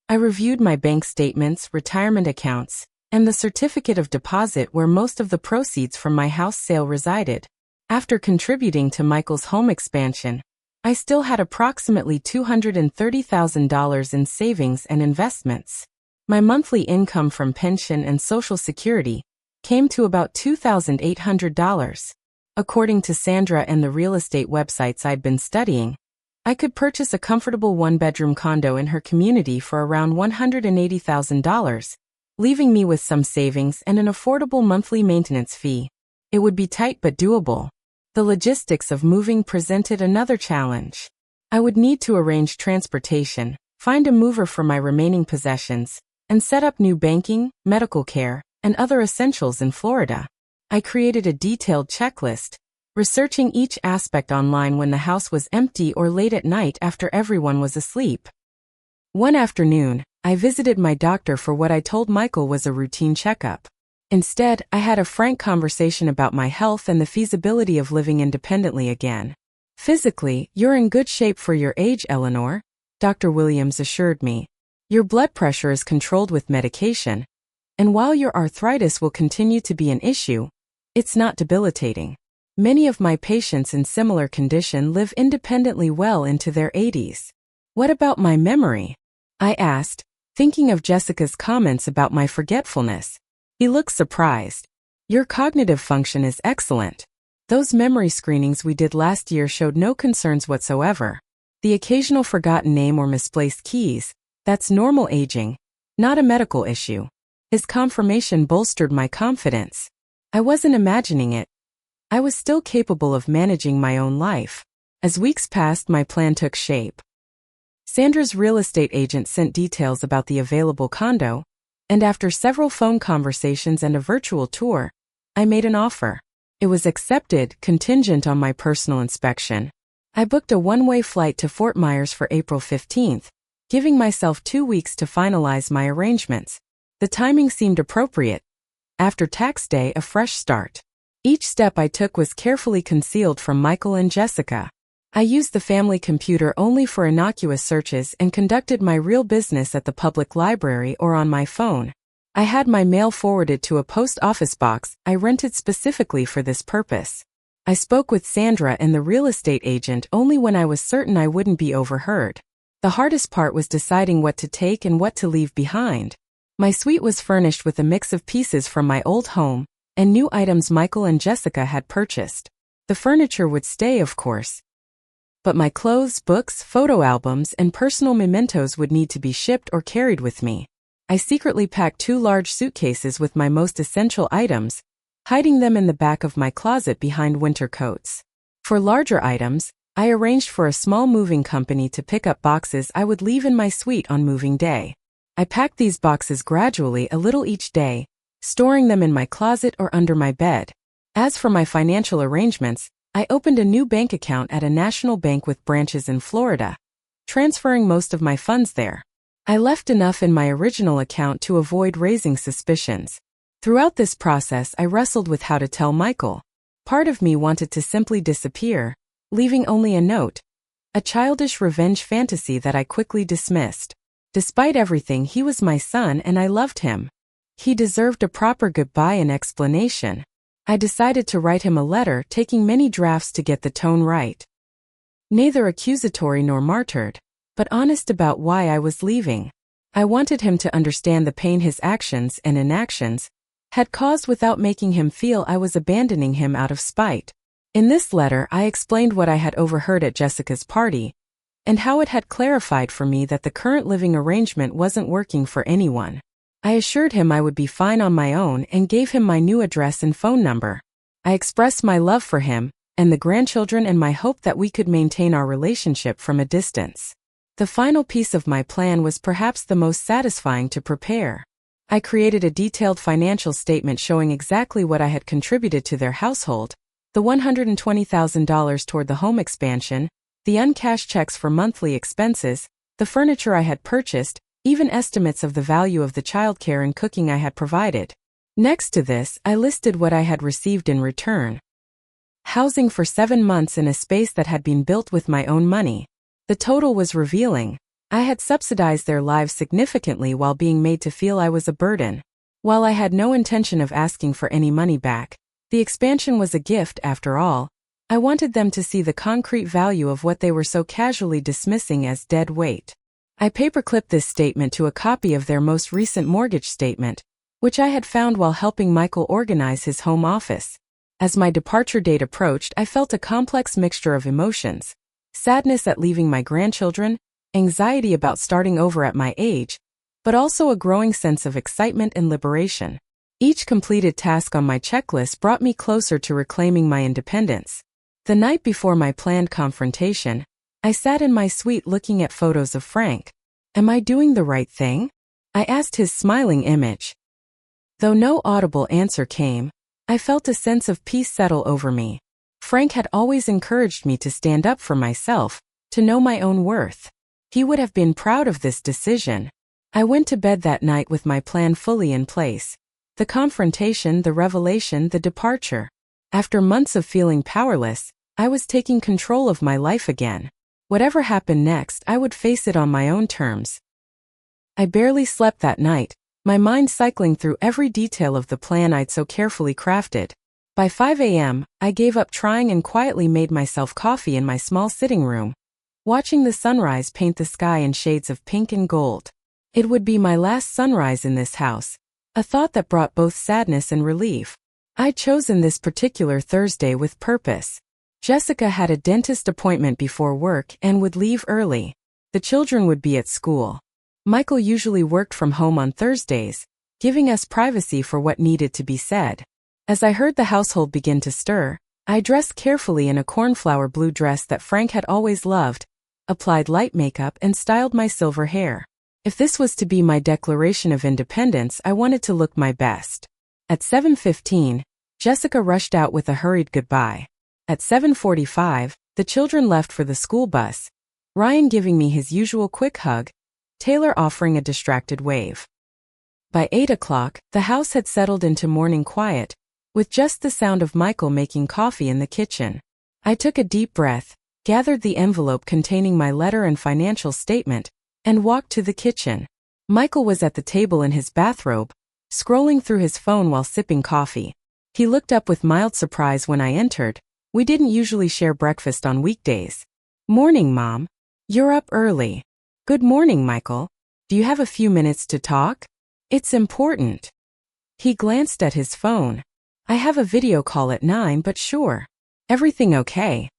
I reviewed my bank statements, retirement accounts, and the certificate of deposit where most of the proceeds from my house sale resided. After contributing to Michael's home expansion, I still had approximately $230,000 in savings and investments. My monthly income from pension and Social Security came to about $2,800. According to Sandra and the real estate websites I'd been studying, I could purchase a comfortable 1-bedroom condo in her community for around $180,000, leaving me with some savings and an affordable monthly maintenance fee. It would be tight but doable. The logistics of moving presented another challenge. I would need to arrange transportation, find a mover for my remaining possessions, and set up new banking, medical care, and other essentials in Florida. I created a detailed checklist, researching each aspect online when the house was empty or late at night after everyone was asleep. One afternoon, I visited my doctor for what I told Michael was a routine checkup. Instead, I had a frank conversation about my health and the feasibility of living independently again. "Physically, you're in good shape for your age, Eleanor," Dr. Williams assured me. "Your blood pressure is controlled with medication, and while your arthritis will continue to be an issue, it's not debilitating. Many of my patients in similar condition live independently well into their 80s. "What about my memory?" I asked, thinking of Jessica's comments about my forgetfulness. He looked surprised. "Your cognitive function is excellent. Those memory screenings we did last year showed no concerns whatsoever. The occasional forgotten name or misplaced keys, that's normal aging, not a medical issue." His confirmation bolstered my confidence. I wasn't imagining it. I was still capable of managing my own life. As weeks passed, my plan took shape. Sandra's real estate agent sent details about the available condo, and after several phone conversations and a virtual tour, I made an offer. It was accepted, contingent on my personal inspection. I booked a one-way flight to Fort Myers for April 15th, giving myself 2 weeks to finalize my arrangements. The timing seemed appropriate. After tax day, a fresh start. Each step I took was carefully concealed from Michael and Jessica. I used the family computer only for innocuous searches and conducted my real business at the public library or on my phone. I had my mail forwarded to a post office box I rented specifically for this purpose. I spoke with Sandra and the real estate agent only when I was certain I wouldn't be overheard. The hardest part was deciding what to take and what to leave behind. My suite was furnished with a mix of pieces from my old home and new items Michael and Jessica had purchased. The furniture would stay, of course, but my clothes, books, photo albums, and personal mementos would need to be shipped or carried with me. I secretly packed 2 large suitcases with my most essential items, hiding them in the back of my closet behind winter coats. For larger items, I arranged for a small moving company to pick up boxes I would leave in my suite on moving day. I packed these boxes gradually, a little each day, storing them in my closet or under my bed. As for my financial arrangements, I opened a new bank account at a national bank with branches in Florida, transferring most of my funds there. I left enough in my original account to avoid raising suspicions. Throughout this process, I wrestled with how to tell Michael. Part of me wanted to simply disappear, leaving only a note, a childish revenge fantasy that I quickly dismissed. Despite everything, he was my son and I loved him. He deserved a proper goodbye and explanation. I decided to write him a letter, taking many drafts to get the tone right. Neither accusatory nor martyred, but honest about why I was leaving. I wanted him to understand the pain his actions and inactions had caused without making him feel I was abandoning him out of spite. In this letter, I explained what I had overheard at Jessica's party, and how it had clarified for me that the current living arrangement wasn't working for anyone. I assured him I would be fine on my own and gave him my new address and phone number. I expressed my love for him and the grandchildren and my hope that we could maintain our relationship from a distance. The final piece of my plan was perhaps the most satisfying to prepare. I created a detailed financial statement showing exactly what I had contributed to their household, the $120,000 toward the home expansion, the uncashed checks for monthly expenses, the furniture I had purchased, even estimates of the value of the childcare and cooking I had provided. Next to this, I listed what I had received in return. Housing for 7 months in a space that had been built with my own money. The total was revealing. I had subsidized their lives significantly while being made to feel I was a burden. While I had no intention of asking for any money back, the expansion was a gift after all. I wanted them to see the concrete value of what they were so casually dismissing as dead weight. I paperclipped this statement to a copy of their most recent mortgage statement, which I had found while helping Michael organize his home office. As my departure date approached, I felt a complex mixture of emotions: sadness at leaving my grandchildren, anxiety about starting over at my age, but also a growing sense of excitement and liberation. Each completed task on my checklist brought me closer to reclaiming my independence. The night before my planned confrontation, I sat in my suite looking at photos of Frank. Am I doing the right thing? I asked his smiling image. Though no audible answer came, I felt a sense of peace settle over me. Frank had always encouraged me to stand up for myself, to know my own worth. He would have been proud of this decision. I went to bed that night with my plan fully in place. The confrontation, the revelation, the departure. After months of feeling powerless, I was taking control of my life again. Whatever happened next, I would face it on my own terms. I barely slept that night, my mind cycling through every detail of the plan I'd so carefully crafted. By 5 a.m., I gave up trying and quietly made myself coffee in my small sitting room, watching the sunrise paint the sky in shades of pink and gold. It would be my last sunrise in this house, a thought that brought both sadness and relief. I'd chosen this particular Thursday with purpose. Jessica had a dentist appointment before work and would leave early. The children would be at school. Michael usually worked from home on Thursdays, giving us privacy for what needed to be said. As I heard the household begin to stir, I dressed carefully in a cornflower blue dress that Frank had always loved, applied light makeup and styled my silver hair. If this was to be my declaration of independence, I wanted to look my best. At 7:15, Jessica rushed out with a hurried goodbye. At 7:45, the children left for the school bus, Ryan giving me his usual quick hug, Taylor offering a distracted wave. By 8 o'clock, the house had settled into morning quiet, with just the sound of Michael making coffee in the kitchen. I took a deep breath, gathered the envelope containing my letter and financial statement, and walked to the kitchen. Michael was at the table in his bathrobe, scrolling through his phone while sipping coffee. He looked up with mild surprise when I entered. We didn't usually share breakfast on weekdays. "Morning, Mom. You're up early." "Good morning, Michael. Do you have a few minutes to talk?" "It's important." He glanced at his phone. "I have a video call at 9, but sure. Everything okay?"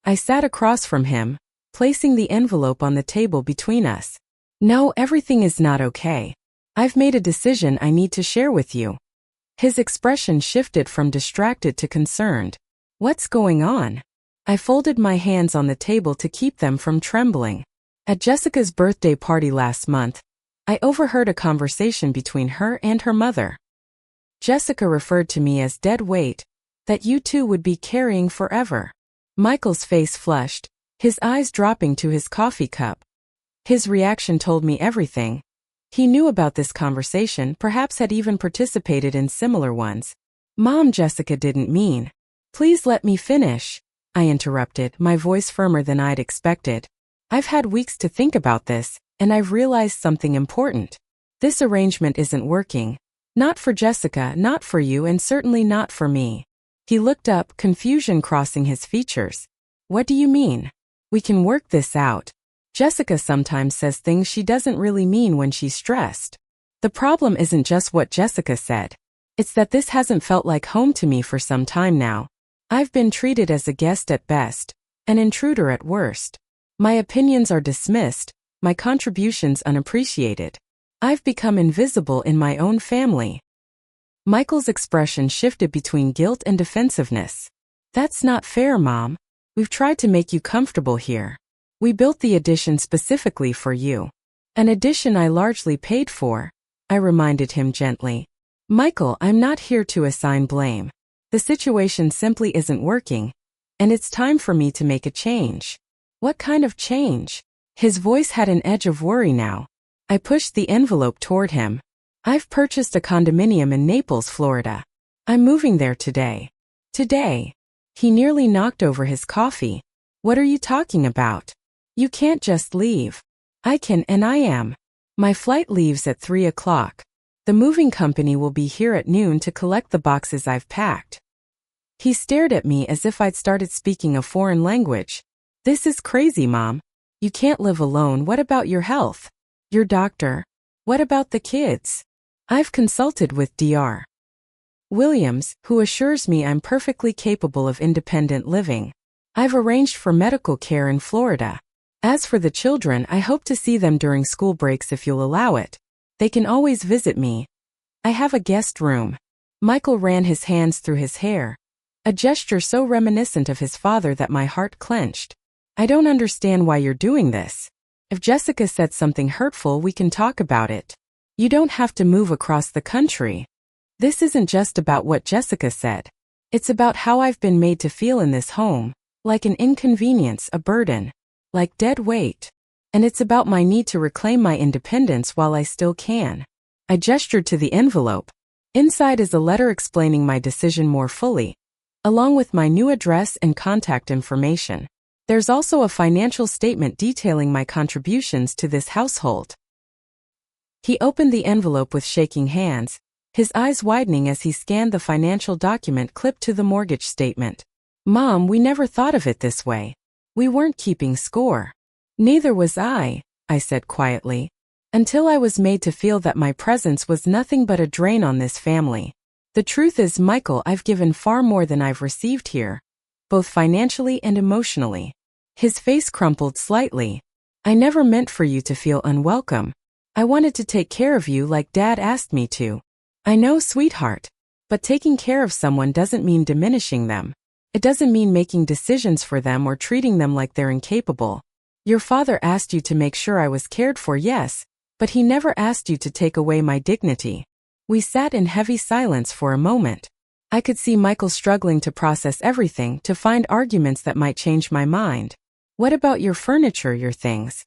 I sat across from him, placing the envelope on the table between us. "No, everything is not okay. I've made a decision I need to share with you." His expression shifted from distracted to concerned. "What's going on?" I folded my hands on the table to keep them from trembling. At Jessica's birthday party last month, I overheard a conversation between her and her mother. Jessica referred to me as dead weight, that you two would be carrying forever. Michael's face flushed, his eyes dropping to his coffee cup. His reaction told me everything. He knew about this conversation, perhaps had even participated in similar ones. "Mom," Jessica didn't mean. "Please let me finish," I interrupted, my voice firmer than I'd expected. "I've had weeks to think about this, and I've realized something important. This arrangement isn't working. Not for Jessica, not for you, and certainly not for me. He looked up, confusion crossing his features. What do you mean? We can work this out. Jessica sometimes says things she doesn't really mean when she's stressed. The problem isn't just what Jessica said. It's that this hasn't felt like home to me for some time now. I've been treated as a guest at best, an intruder at worst. My opinions are dismissed, my contributions unappreciated. I've become invisible in my own family. Michael's expression shifted between guilt and defensiveness. That's not fair, Mom. We've tried to make you comfortable here. We built the addition specifically for you. An addition I largely paid for, I reminded him gently. Michael, I'm not here to assign blame. The situation simply isn't working, and it's time for me to make a change. What kind of change? His voice had an edge of worry now. I pushed the envelope toward him. I've purchased a condominium in Naples, Florida. I'm moving there today. Today. He nearly knocked over his coffee. What are you talking about? You can't just leave. I can, and I am. My flight leaves at 3 o'clock. The moving company will be here at noon to collect the boxes I've packed. He stared at me as if I'd started speaking a foreign language. This is crazy, Mom. You can't live alone. What about your health? Your doctor? What about the kids? I've consulted with Dr. Williams, who assures me I'm perfectly capable of independent living. I've arranged for medical care in Florida. As for the children, I hope to see them during school breaks if you'll allow it. They can always visit me. I have a guest room. Michael ran his hands through his hair, a gesture so reminiscent of his father that my heart clenched. I don't understand why you're doing this. If Jessica said something hurtful, we can talk about it. You don't have to move across the country. This isn't just about what Jessica said. It's about how I've been made to feel in this home, like an inconvenience, a burden, like dead weight. And it's about my need to reclaim my independence while I still can. I gestured to the envelope. Inside is a letter explaining my decision more fully, along with my new address and contact information. There's also a financial statement detailing my contributions to this household. He opened the envelope with shaking hands, his eyes widening as he scanned the financial document clipped to the mortgage statement. Mom, we never thought of it this way. We weren't keeping score. Neither was I said quietly, until I was made to feel that my presence was nothing but a drain on this family. The truth is, Michael, I've given far more than I've received here, both financially and emotionally. His face crumpled slightly. I never meant for you to feel unwelcome. I wanted to take care of you like Dad asked me to. I know, sweetheart. But taking care of someone doesn't mean diminishing them. It doesn't mean making decisions for them or treating them like they're incapable. Your father asked you to make sure I was cared for, yes, but he never asked you to take away my dignity. We sat in heavy silence for a moment. I could see Michael struggling to process everything, to find arguments that might change my mind. What about your furniture, your things?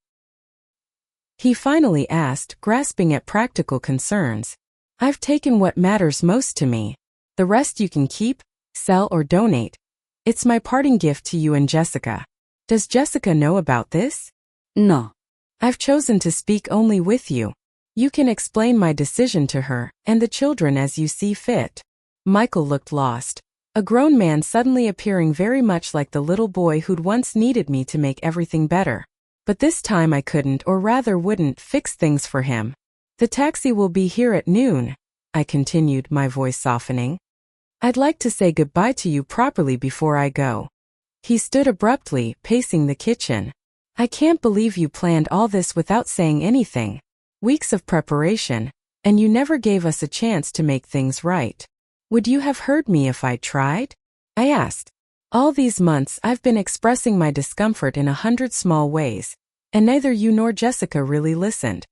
He finally asked, grasping at practical concerns. I've taken what matters most to me. The rest you can keep, sell, or donate. It's my parting gift to you and Jessica. Does Jessica know about this? No. I've chosen to speak only with you. You can explain my decision to her and the children as you see fit. Michael looked lost. A grown man suddenly appearing very much like the little boy who'd once needed me to make everything better. But this time I couldn't, or rather wouldn't, fix things for him. The taxi will be here at noon, I continued, my voice softening. I'd like to say goodbye to you properly before I go. He stood abruptly, pacing the kitchen. I can't believe you planned all this without saying anything. Weeks of preparation, and you never gave us a chance to make things right. Would you have heard me if I tried? I asked. All these months I've been expressing my discomfort in 100 small ways, and neither you nor Jessica really listened.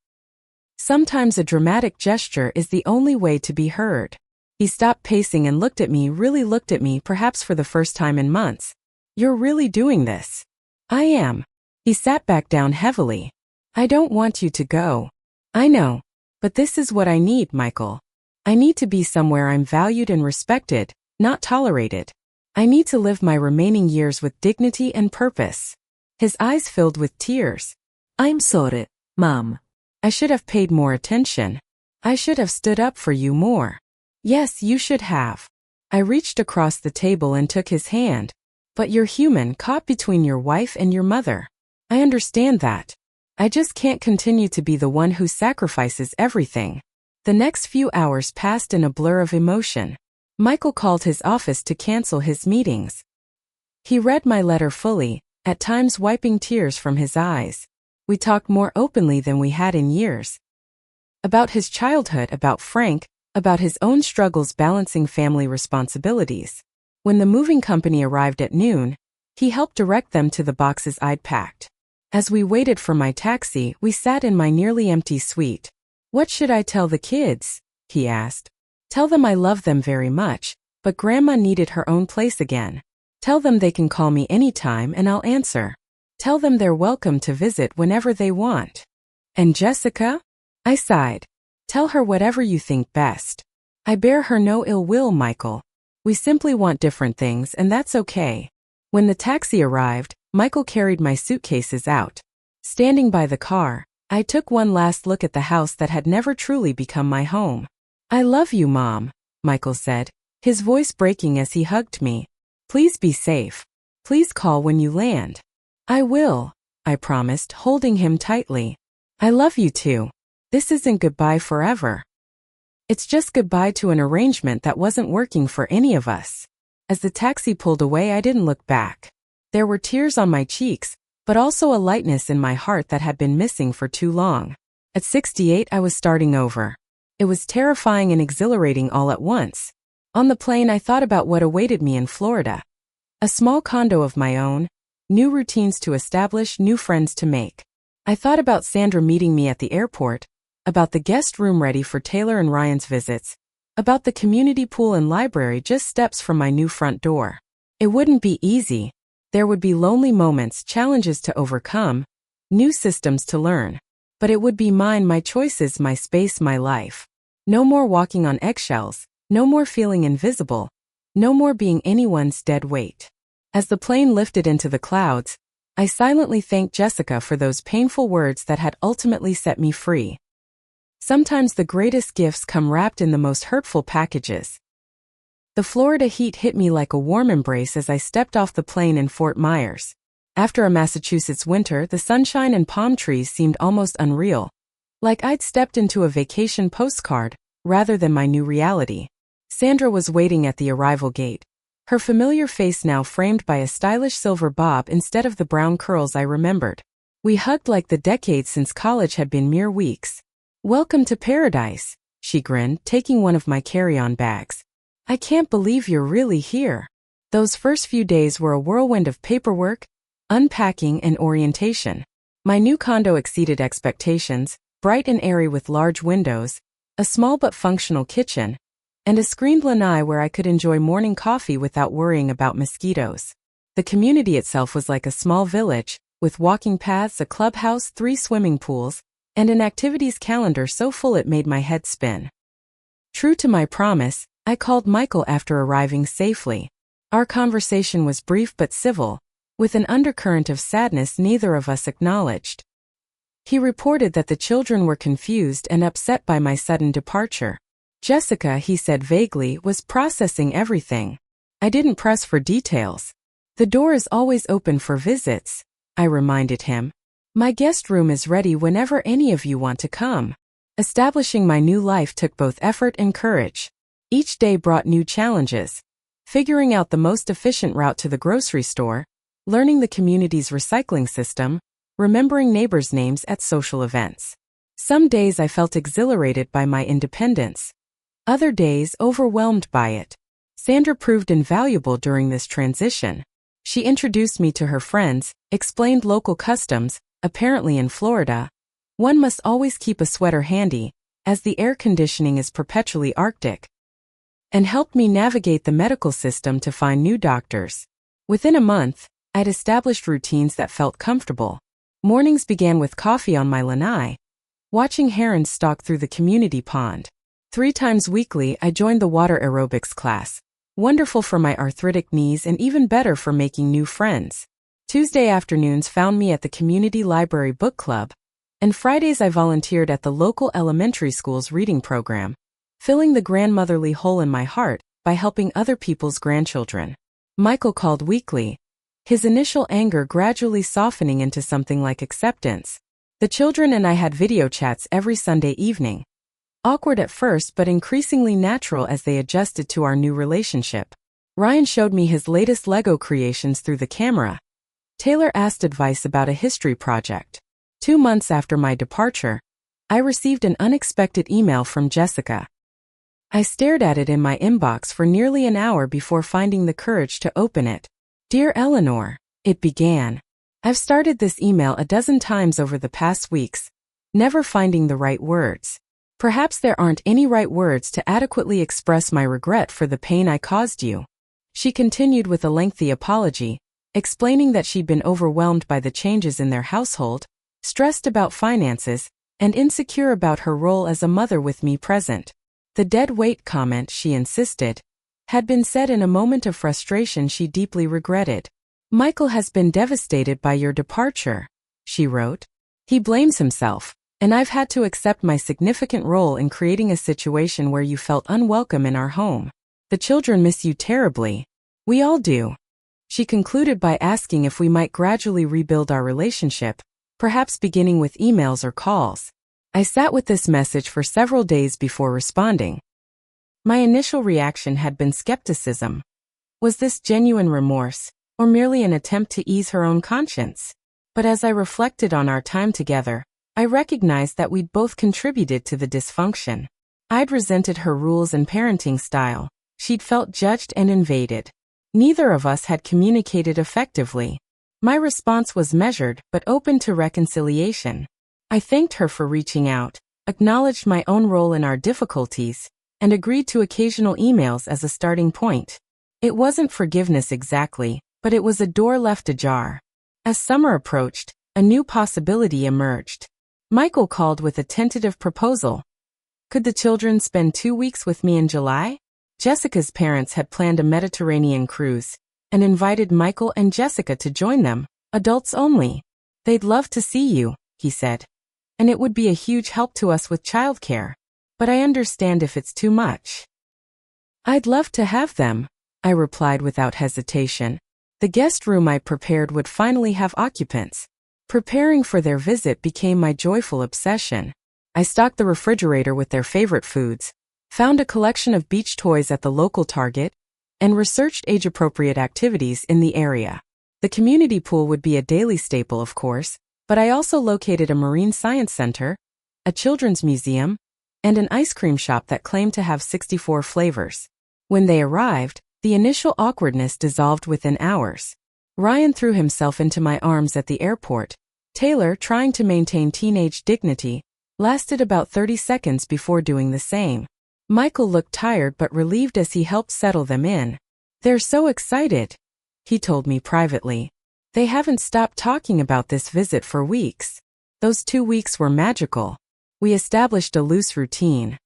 Sometimes a dramatic gesture is the only way to be heard. He stopped pacing and looked at me, really looked at me, perhaps for the first time in months. You're really doing this? I am. He sat back down heavily. I don't want you to go. I know. But this is what I need, Michael. I need to be somewhere I'm valued and respected, not tolerated. I need to live my remaining years with dignity and purpose. His eyes filled with tears. I'm sorry. Mom. I should have paid more attention. I should have stood up for you more. Yes, you should have. I reached across the table and took his hand. But you're human, caught between your wife and your mother. I understand that. I just can't continue to be the one who sacrifices everything. The next few hours passed in a blur of emotion. Michael called his office to cancel his meetings. He read my letter fully, at times wiping tears from his eyes. We talked more openly than we had in years. About his childhood, about Frank, about his own struggles balancing family responsibilities. When the moving company arrived at noon, he helped direct them to the boxes I'd packed. As we waited for my taxi, we sat in my nearly empty suite. What should I tell the kids? He asked. Tell them I love them very much, but Grandma needed her own place again. Tell them they can call me anytime and I'll answer. Tell them they're welcome to visit whenever they want. And Jessica? I sighed. Tell her whatever you think best. I bear her no ill will, Michael. We simply want different things and that's okay. When the taxi arrived, Michael carried my suitcases out. Standing by the car, I took one last look at the house that had never truly become my home. I love you, Mom, Michael said, his voice breaking as he hugged me. Please be safe. Please call when you land. I will, I promised, holding him tightly. I love you too. This isn't goodbye forever. It's just goodbye to an arrangement that wasn't working for any of us. As the taxi pulled away, I didn't look back. There were tears on my cheeks, but also a lightness in my heart that had been missing for too long. At 68, I was starting over. It was terrifying and exhilarating all at once. On the plane, I thought about what awaited me in Florida. A small condo of my own, new routines to establish, new friends to make. I thought about Sandra meeting me at the airport, about the guest room ready for Taylor and Ryan's visits, about the community pool and library just steps from my new front door. It wouldn't be easy. There would be lonely moments, challenges to overcome, new systems to learn. But it would be mine, my choices, my space, my life. No more walking on eggshells, no more feeling invisible, no more being anyone's dead weight. As the plane lifted into the clouds, I silently thanked Jessica for those painful words that had ultimately set me free. Sometimes the greatest gifts come wrapped in the most hurtful packages. The Florida heat hit me like a warm embrace as I stepped off the plane in Fort Myers. After a Massachusetts winter, the sunshine and palm trees seemed almost unreal, like I'd stepped into a vacation postcard, rather than my new reality. Sandra was waiting at the arrival gate, her familiar face now framed by a stylish silver bob instead of the brown curls I remembered. We hugged like the decades since college had been mere weeks. Welcome to paradise, she grinned, taking one of my carry-on bags. I can't believe you're really here. Those first few days were a whirlwind of paperwork, unpacking, and orientation. My new condo exceeded expectations, bright and airy with large windows, a small but functional kitchen, and a screened lanai where I could enjoy morning coffee without worrying about mosquitoes. The community itself was like a small village, with walking paths, a clubhouse, 3 swimming pools, and an activities calendar so full it made my head spin. True to my promise, I called Michael after arriving safely. Our conversation was brief but civil, with an undercurrent of sadness neither of us acknowledged. He reported that the children were confused and upset by my sudden departure. Jessica, he said vaguely, was processing everything. I didn't press for details. The door is always open for visits, I reminded him. My guest room is ready whenever any of you want to come. Establishing my new life took both effort and courage. Each day brought new challenges. Figuring out the most efficient route to the grocery store, learning the community's recycling system, remembering neighbors' names at social events. Some days I felt exhilarated by my independence. Other days overwhelmed by it. Sandra proved invaluable during this transition. She introduced me to her friends, explained local customs. Apparently in Florida, one must always keep a sweater handy, as the air conditioning is perpetually Arctic, and helped me navigate the medical system to find new doctors. Within a month, I'd established routines that felt comfortable. Mornings began with coffee on my lanai, watching herons stalk through the community pond. 3 times weekly, I joined the water aerobics class, wonderful for my arthritic knees and even better for making new friends. Tuesday afternoons found me at the community library book club, and Fridays I volunteered at the local elementary school's reading program, filling the grandmotherly hole in my heart by helping other people's grandchildren. Michael called weekly, his initial anger gradually softening into something like acceptance. The children and I had video chats every Sunday evening. Awkward at first but increasingly natural as they adjusted to our new relationship. Ryan showed me his latest Lego creations through the camera. Taylor asked advice about a history project. 2 months after my departure, I received an unexpected email from Jessica. I stared at it in my inbox for nearly an hour before finding the courage to open it. "Dear Eleanor," it began. "I've started this email a dozen times over the past weeks, never finding the right words. Perhaps there aren't any right words to adequately express my regret for the pain I caused you." She continued with a lengthy apology, explaining that she'd been overwhelmed by the changes in their household, stressed about finances, and insecure about her role as a mother with me present. The dead weight comment, she insisted, had been said in a moment of frustration she deeply regretted. "Michael has been devastated by your departure," she wrote. "He blames himself, and I've had to accept my significant role in creating a situation where you felt unwelcome in our home. The children miss you terribly. We all do." She concluded by asking if we might gradually rebuild our relationship, perhaps beginning with emails or calls. I sat with this message for several days before responding. My initial reaction had been skepticism. Was this genuine remorse, or merely an attempt to ease her own conscience? But as I reflected on our time together, I recognized that we'd both contributed to the dysfunction. I'd resented her rules and parenting style. She'd felt judged and invaded. Neither of us had communicated effectively. My response was measured but open to reconciliation. I thanked her for reaching out, acknowledged my own role in our difficulties, and agreed to occasional emails as a starting point. It wasn't forgiveness exactly, but it was a door left ajar. As summer approached, a new possibility emerged. Michael called with a tentative proposal. Could the children spend 2 weeks with me in July? Jessica's parents had planned a Mediterranean cruise and invited Michael and Jessica to join them, adults only. "They'd love to see you," he said, "and it would be a huge help to us with childcare. But I understand if it's too much." "I'd love to have them," I replied without hesitation. The guest room I prepared would finally have occupants. Preparing for their visit became my joyful obsession. I stocked the refrigerator with their favorite foods, found a collection of beach toys at the local Target, and researched age-appropriate activities in the area. The community pool would be a daily staple, of course, but I also located a marine science center, a children's museum, and an ice cream shop that claimed to have 64 flavors. When they arrived, the initial awkwardness dissolved within hours. Ryan threw himself into my arms at the airport. Taylor, trying to maintain teenage dignity, lasted about 30 seconds before doing the same. Michael looked tired but relieved as he helped settle them in. "They're so excited," he told me privately. "They haven't stopped talking about this visit for weeks." Those 2 weeks were magical. We established a loose routine.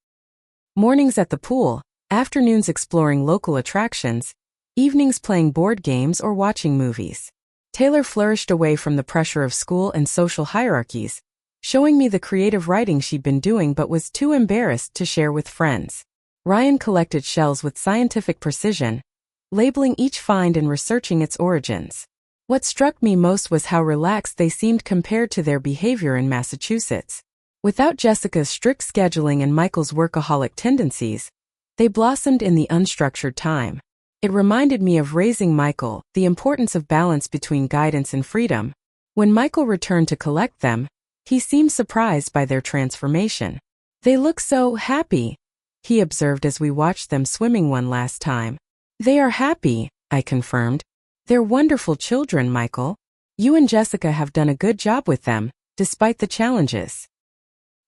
Mornings at the pool, afternoons exploring local attractions, evenings playing board games or watching movies. Taylor flourished away from the pressure of school and social hierarchies, showing me the creative writing she'd been doing but was too embarrassed to share with friends. Ryan collected shells with scientific precision, labeling each find and researching its origins. What struck me most was how relaxed they seemed compared to their behavior in Massachusetts. Without Jessica's strict scheduling and Michael's workaholic tendencies, they blossomed in the unstructured time. It reminded me of raising Michael, the importance of balance between guidance and freedom. When Michael returned to collect them, he seemed surprised by their transformation. "They look so happy," he observed as we watched them swimming one last time. "They are happy," I confirmed. "They're wonderful children, Michael. You and Jessica have done a good job with them, despite the challenges."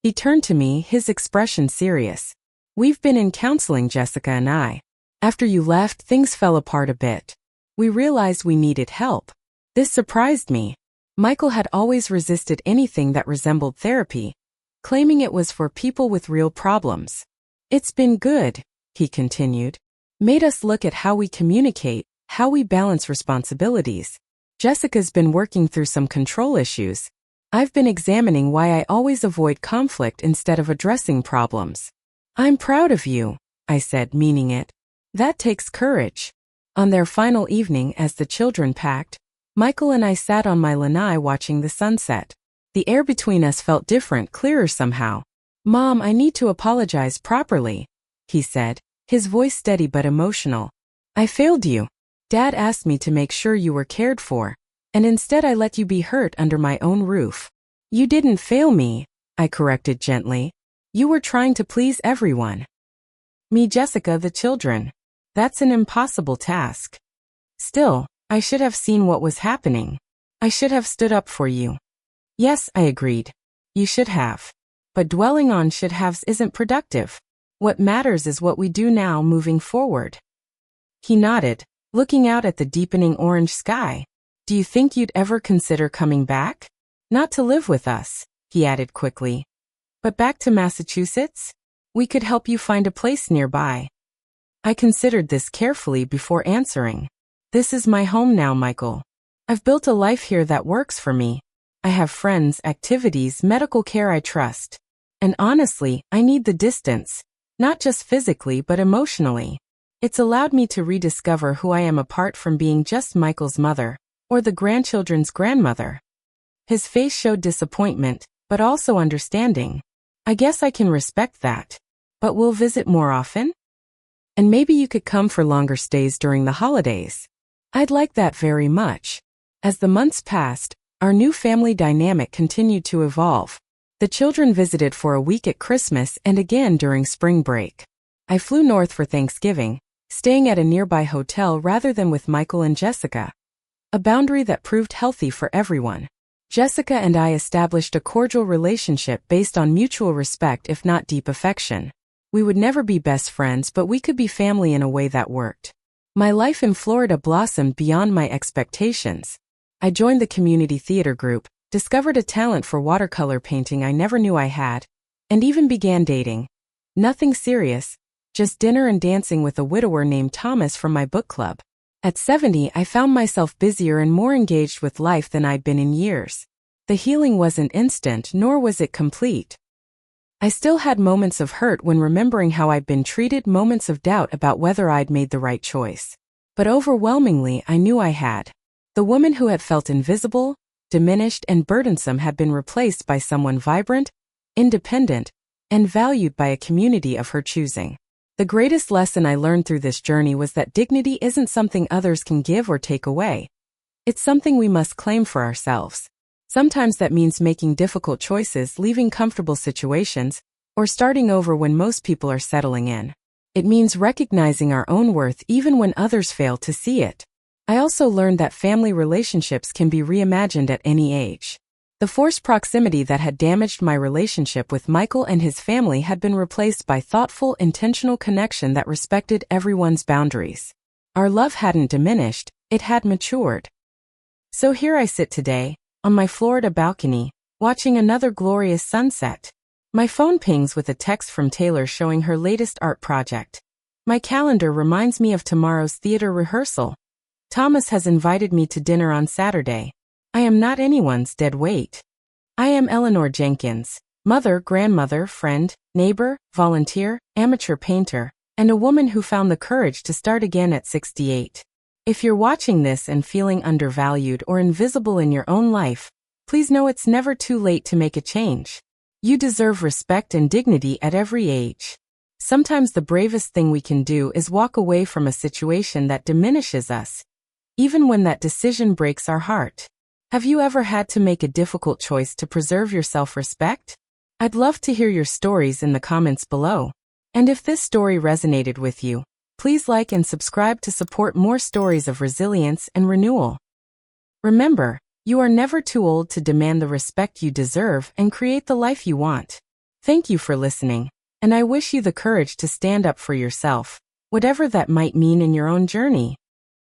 He turned to me, his expression serious. "We've been in counseling, Jessica and I. After you left, things fell apart a bit. We realized we needed help." This surprised me. Michael had always resisted anything that resembled therapy, claiming it was for people with real problems. "It's been good," he continued. "Made us look at how we communicate, how we balance responsibilities. Jessica's been working through some control issues. I've been examining why I always avoid conflict instead of addressing problems. I'm proud of you, I said, meaning it. That takes courage. On their final evening, as the children packed, Michael and I sat on my lanai watching the sunset. The air between us felt different, clearer somehow. Mom, I need to apologize properly, he said, his voice steady but emotional. I failed you. Dad asked me to make sure you were cared for, and instead I let you be hurt under my own roof. You didn't fail me, I corrected gently. You were trying to please everyone. Me, Jessica, the children. That's an impossible task. Still, I should have seen what was happening. I should have stood up for you. Yes, I agreed. You should have. But dwelling on should-haves isn't productive. What matters is what we do now moving forward. He nodded, looking out at the deepening orange sky. Do you think you'd ever consider coming back? Not to live with us, he added quickly. But back to Massachusetts? We could help you find a place nearby. I considered this carefully before answering. This is my home now, Michael. I've built a life here that works for me. I have friends, activities, medical care I trust. And honestly, I need the distance, not just physically but emotionally. It's allowed me to rediscover who I am apart from being just Michael's mother, or the grandchildren's grandmother. His face showed disappointment, but also understanding. I guess I can respect that. But we'll visit more often? And maybe you could come for longer stays during the holidays. I'd like that very much. As the months passed, our new family dynamic continued to evolve. The children visited for a week at Christmas and again during spring break. I flew north for Thanksgiving, staying at a nearby hotel rather than with Michael and Jessica. A boundary that proved healthy for everyone. Jessica and I established a cordial relationship based on mutual respect, if not deep affection. We would never be best friends, but we could be family in a way that worked. My life in Florida blossomed beyond my expectations. I joined the community theater group, discovered a talent for watercolor painting I never knew I had, and even began dating. Nothing serious, just dinner and dancing with a widower named Thomas from my book club. At 70, I found myself busier and more engaged with life than I'd been in years. The healing wasn't instant, nor was it complete. I still had moments of hurt when remembering how I'd been treated, moments of doubt about whether I'd made the right choice. But overwhelmingly, I knew I had. The woman who had felt invisible, diminished, and burdensome had been replaced by someone vibrant, independent, and valued by a community of her choosing. The greatest lesson I learned through this journey was that dignity isn't something others can give or take away. It's something we must claim for ourselves. Sometimes that means making difficult choices, leaving comfortable situations, or starting over when most people are settling in. It means recognizing our own worth even when others fail to see it. I also learned that family relationships can be reimagined at any age. The forced proximity that had damaged my relationship with Michael and his family had been replaced by thoughtful, intentional connection that respected everyone's boundaries. Our love hadn't diminished, it had matured. So here I sit today, on my Florida balcony, watching another glorious sunset. My phone pings with a text from Taylor showing her latest art project. My calendar reminds me of tomorrow's theater rehearsal. Thomas has invited me to dinner on Saturday. I am not anyone's dead weight. I am Eleanor Jenkins, mother, grandmother, friend, neighbor, volunteer, amateur painter, and a woman who found the courage to start again at 68. If you're watching this and feeling undervalued or invisible in your own life, please know it's never too late to make a change. You deserve respect and dignity at every age. Sometimes the bravest thing we can do is walk away from a situation that diminishes us, even when that decision breaks our heart. Have you ever had to make a difficult choice to preserve your self-respect? I'd love to hear your stories in the comments below. And if this story resonated with you, please like and subscribe to support more stories of resilience and renewal. Remember, you are never too old to demand the respect you deserve and create the life you want. Thank you for listening, and I wish you the courage to stand up for yourself, whatever that might mean in your own journey.